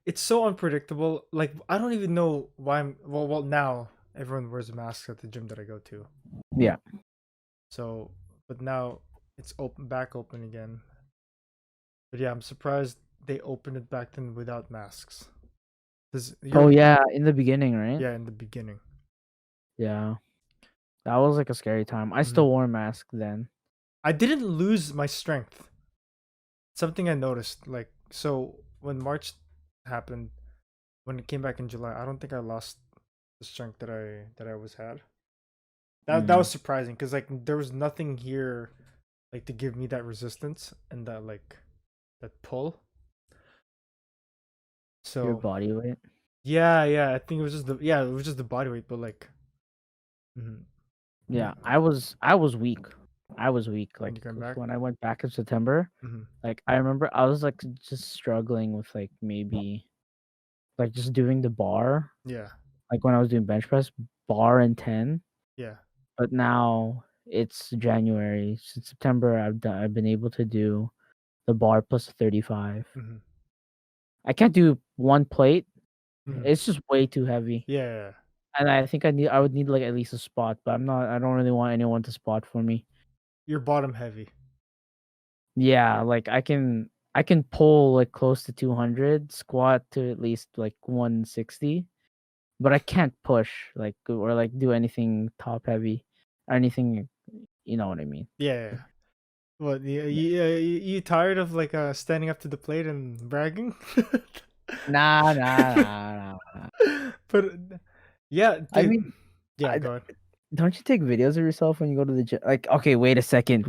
it's so unpredictable. Like I don't even know why I'm well now everyone wears masks at the gym that I go to. Yeah. So but now it's open again. But yeah, I'm surprised they opened it back then without masks. This Oh you're yeah, in the beginning, right? yeah, in the beginning. Yeah. That was like a scary time. I Mhm. still wore a mask then. I didn't lose my strength. Something I noticed, like so when March happened, when it came back in July, I don't think I lost the strength that I was had. That Mm. was surprising because like there was nothing here like to give me that resistance and that like that pull. Your So body weight. yeah, I think it was just it was just the body weight, but like mhm. Yeah, I was weak. I was weak. When Like you come back. when I went back in September, Hmm. like I remember I was like just struggling with like maybe like just doing the bar. Yeah, Like when I was doing bench press, bar and 10. yeah. But now it's January. Since September, I've been able to do the bar plus 35. Hmm. I can't do one plate. Hmm. It's just way too heavy. Yeah, And I think I would need like at least a spot, but I don't really want anyone to spot for me. you're bottom heavy. Yeah, like I can pull like close to 200, squat to at least like 160, but I can't push like or like do anything top heavy or anything, you know what I mean. Yeah. What Yeah. you tired of like standing up to the plate and bragging? Nah, nah, nah, nah, nah. But yeah, I dude. mean, Yeah, I, go ahead. don't you take videos of yourself when you go to the gym? Like, okay, wait a second,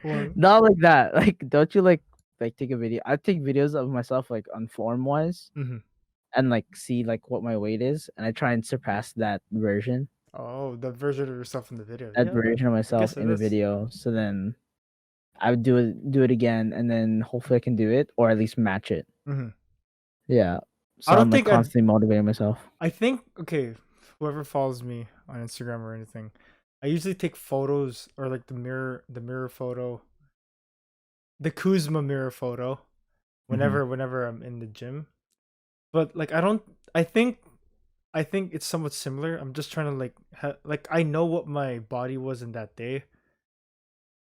What? not like that. Like, don't you like take a video? I take videos of myself like on form wise Hmm. and like see like what my weight is, and I try and surpass Oh, the version of yourself in the video. that Yeah, version of I myself guess it in the is. video. So then I would do it again, and then hopefully I can do it or at least match it. Hmm. Yeah. I So don't I'm like think I'd. constantly motivating myself. I think okay. Whoever follows me on Instagram or anything, I usually take photos or like the mirror photo, the Kuzma mirror photo, Hmm. whenever I'm in the gym. But like I don't. I think I think it's somewhat similar. I'm just trying to like like I know what my body was in that day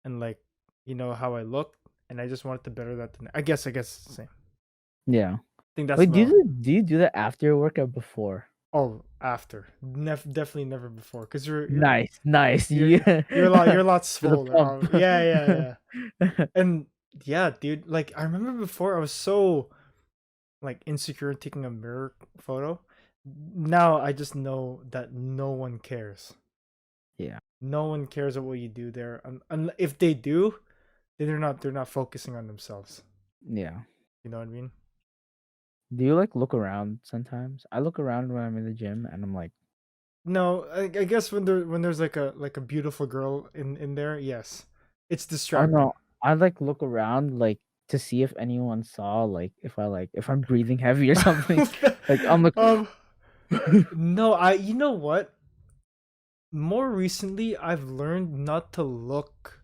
and like you know how I looked and I just wanted to better that. I guess it's the same. I Yeah. think that's Wait, my do you do that after your workout before? oh after definitely never before because Nice, nice. you're You you're a lot for the swollen. pump. Yeah. And yeah, dude. Like I remember before I was so like insecure in taking a mirror photo. Now I just know that no one cares. Yeah, No one cares about what you do there. And if they do, then they're not focusing on themselves. yeah. You know what I mean? Do you like look around sometimes? I look around when I'm in the gym and I'm like, No, I guess when there's like a beautiful girl in there, yes, it's oh distracting. no, I like look around like to see if anyone saw if I'm breathing heavy or something. Like I'm like No, you know what? More recently, I've learned not to look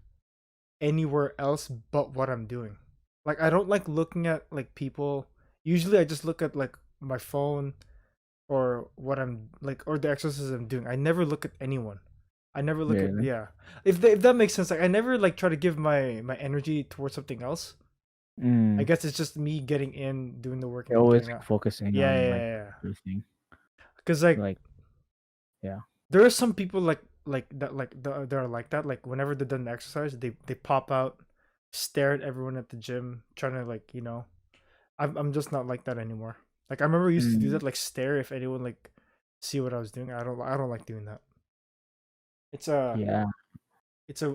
anywhere else but what I'm doing. Like I don't like looking at like people. Usually I just look at like my phone or what I'm like or the exercises I'm doing. I never look at anyone. I never look at really. yeah. If that makes sense, like I never like try to give my energy towards something else. I Mm. guess it's just me getting in, doing the work, and You're then always getting out. focusing Yeah, on yeah, like yeah. everything. Because like Like yeah. there are some people like that they're like that. Like whenever they're done the exercise, they pop out, stare at everyone at the gym, trying to like I'm just not like that anymore. Like I remember I used to do Mm. that, like stare if anyone like see what I was doing. I don't like doing that. It's a Yeah.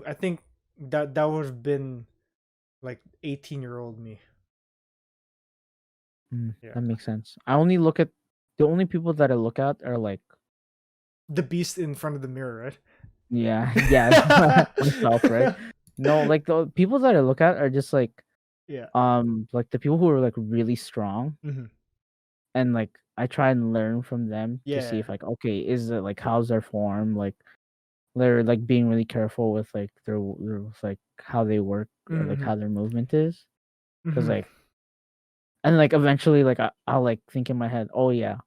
I think that would have been like 18-year-old me. Yeah. That makes sense. I only look at the only people that I look at are like The beast in front of the mirror, right? yeah, yeah, myself, right? No, like the people that I look at are just Yeah. like the people who are like really strong Hmm. and like I try and learn from them to see Yeah. if like okay, is it like how's their form? Like they're like being really careful with like their like how they work or like Hmm. how their movement is. Cause Hmm. like and like eventually like I'll like think in my head, oh yeah,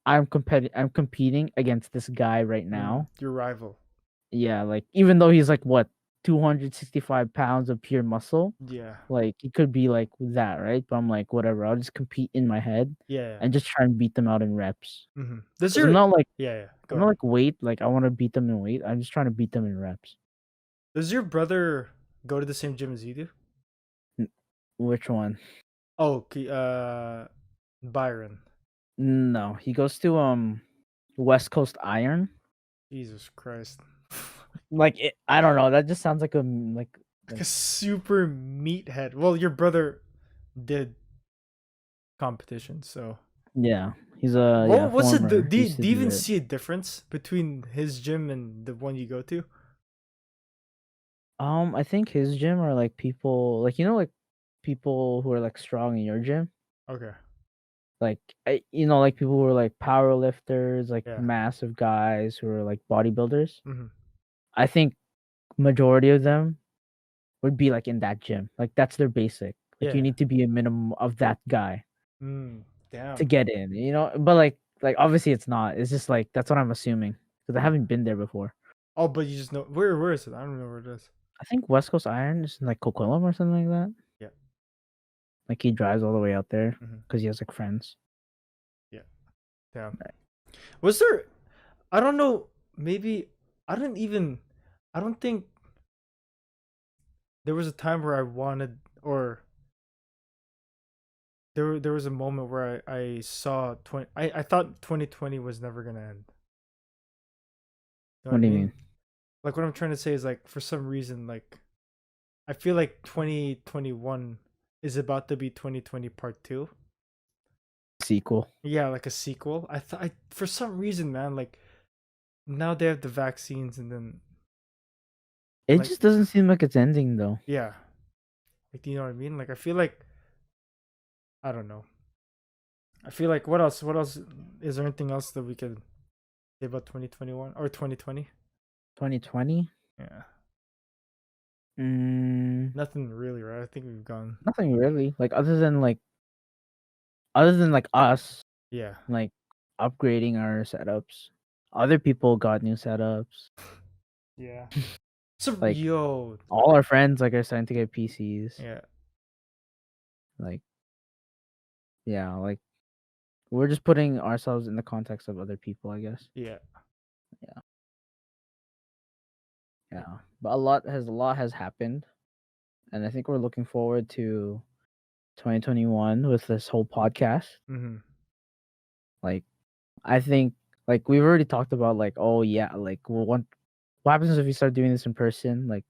I'm competing against this guy right now. Your rival. Yeah, like even though he's like what 265 pounds of pure muscle, Yeah. like he could be like that, right? But I'm like, whatever, I'll just compete in my head Yeah. and just try and beat them out in reps. Does Because your yeah, go I'm not ahead. like weight, like I want to beat them in weight. I'm just trying to beat them in reps. Does your brother go to the same gym as you do? N- Which one? Oh, Byron. No, he goes to West Coast Iron. Jesus Christ. I don't know. That just sounds like Like like a super meathead. Well, your brother did competition, so yeah. He's a what yeah what's it former. do He you, used to do you do even it. see a difference between his gym and the one you go to? I think his gym are like people like like people who are like strong in your gym. Okay. Like like people who are like power lifters, like Yeah. massive guys who are like bodybuilders. Hmm. I think majority of them would be like in that gym. Like that's their basic. Like you Yeah. need to be a minimum of that guy to Damn. get in. But like obviously it's not. It's just like that's what I'm assuming because I Yeah. haven't been there before. Oh, but you just know where is it? I don't know where it is. I think West Coast Iron is in like Coquitlam or something like that. Yeah. Like he drives all the way out there Hmm. because he has like friends. Yeah. Damn. Was there? I don't know. Maybe I don't even. I don't think there was a time where I wanted, or there was a moment where I saw 20. I thought 2020 was never gonna end. You know what What I do you mean? mean? Like what I'm trying to say is like for some reason like I feel like 2021 is about to be 2020 part two. Sequel. Yeah, like a sequel. I thought for some reason, man, like now they have the vaccines and then It like just doesn't seem like it's ending though. yeah, like do you know what I mean? Like I feel like I don't know. I feel like what else? What else is there anything else that we could say about 2021 or 2020? 2020. Yeah, Mm, nothing really, right? I think we've gone. nothing really. Like other than us Yeah, like upgrading our setups. Other people got new setups. yeah. So Like yo, all our friends like are starting to get PCs. yeah, Like yeah, like we're just putting ourselves in the context of other people, I guess. yeah, Yeah. Yeah. But a lot has happened and I think we're looking forward to 2021 with this whole podcast. mm-hmm. Like I think like we've already talked about like oh yeah, like what happens if we start doing this in person? Like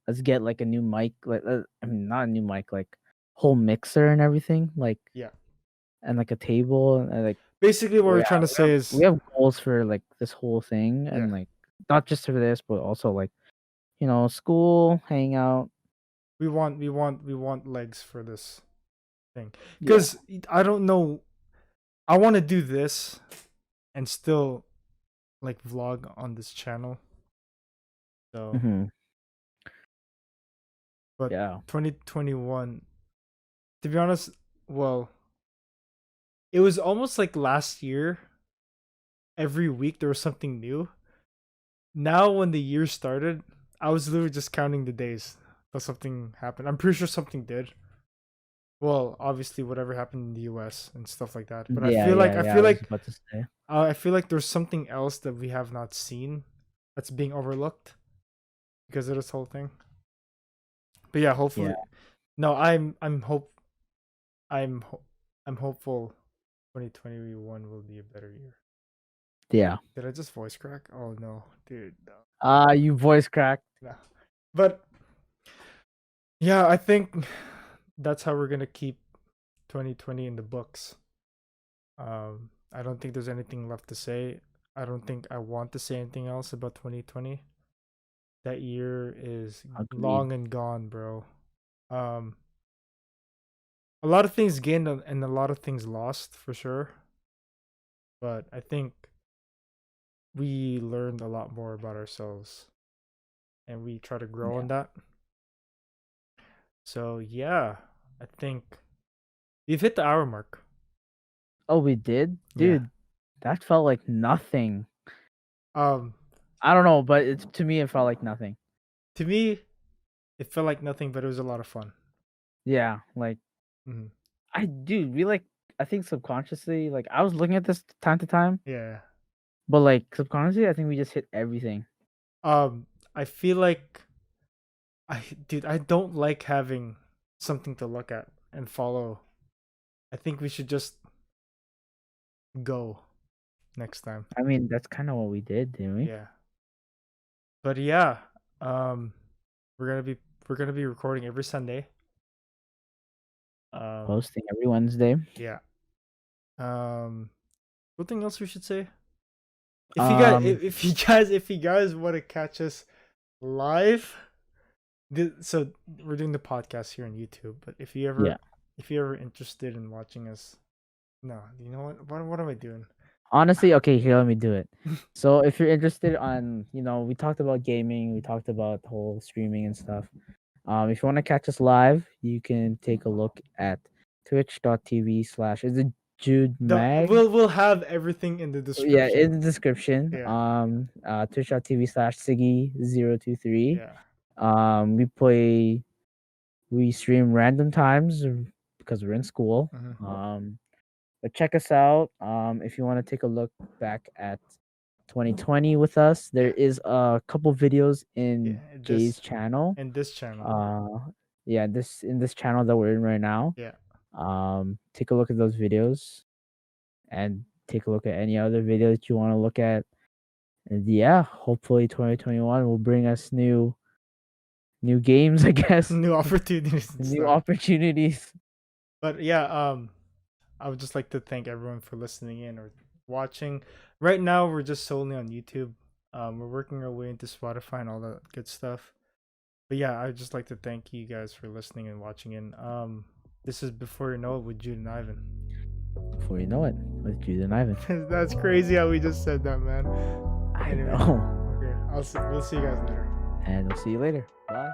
let's get like a new mic, like I mean not a new mic, like whole mixer and everything, like Yeah. and like a table and like Basically, what we we're have, trying to we say have is we have goals for like this whole thing yeah, and like not just for this but also like school, hang out, we want legs for this thing. Because I don't know, I want to do this and still like vlog on this channel. So Mm-hmm. but Yeah. 2021, to be honest, well, it was almost like last year. Every week there was something new. Now when the year started, I was literally just counting the days till something happened. I'm pretty sure something did. Well, obviously whatever happened in the US and stuff like that. But Yeah. I was about to say. I feel like there's something else that we have not seen that's being overlooked because of this whole thing. But yeah, hopefully. Yeah. No, I'm hopeful 2021 will be a better year. Yeah. Did I just voice crack? Oh no, dude. No. You voice cracked. No. But yeah, I think that's how we're gonna keep 2020 in the books. I don't think there's anything left to say. I don't think I want to say anything else about 2020. That year is long and gone, bro. A lot of things gained and a lot of things lost for sure. But I think we learned a lot more about ourselves and we try to grow on that. So yeah, I think we've hit the hour mark. Oh, we did, dude. That felt like nothing. I don't know, but to me it felt like nothing. To me, it felt like nothing, but it was a lot of fun. Yeah, like I think subconsciously, like I was looking at this time to time. Yeah. But like subconsciously, I think we just hit everything. I feel like I don't like having something to look at and follow. I think we should just go next time. I mean, that's kind of what we did, didn't we? Yeah. But yeah, we're gonna be recording every Sunday. Posting every Wednesday. Yeah. Something else we should say? If you guys want to catch us live, so we're doing the podcast here on YouTube. But if you ever interested in watching us, no, you know what am I doing? Honestly, okay, here, let me do it. So if you're interested on, we talked about gaming, we talked about the whole streaming and stuff. If you want to catch us live, you can take a look at twitch.tv/ is it Jude Mag? We'll have everything in the description. Yeah, in the description. Yeah. Twitch.tv/Siggy023. Yeah. We stream random times because we're in school. But check us out. If you want to take a look back at 2020 with us, there is a couple videos in Jay's channel. In this channel. In this channel that we're in right now. Yeah. Take a look at those videos, and take a look at any other videos that you want to look at. And yeah, hopefully 2021 will bring us new games, I guess. New opportunities. But yeah, I would just like to thank everyone for listening in or watching. Right now, we're just solely on YouTube. We're working our way into Spotify and all that good stuff. But yeah, I'd just like to thank you guys for listening and watching in. This is Before You Know It with Jude and Ivan. Before You Know It with Jude and Ivan. That's crazy how we just said that, man. I know. Okay, we'll see you guys later. And we'll see you later. Bye.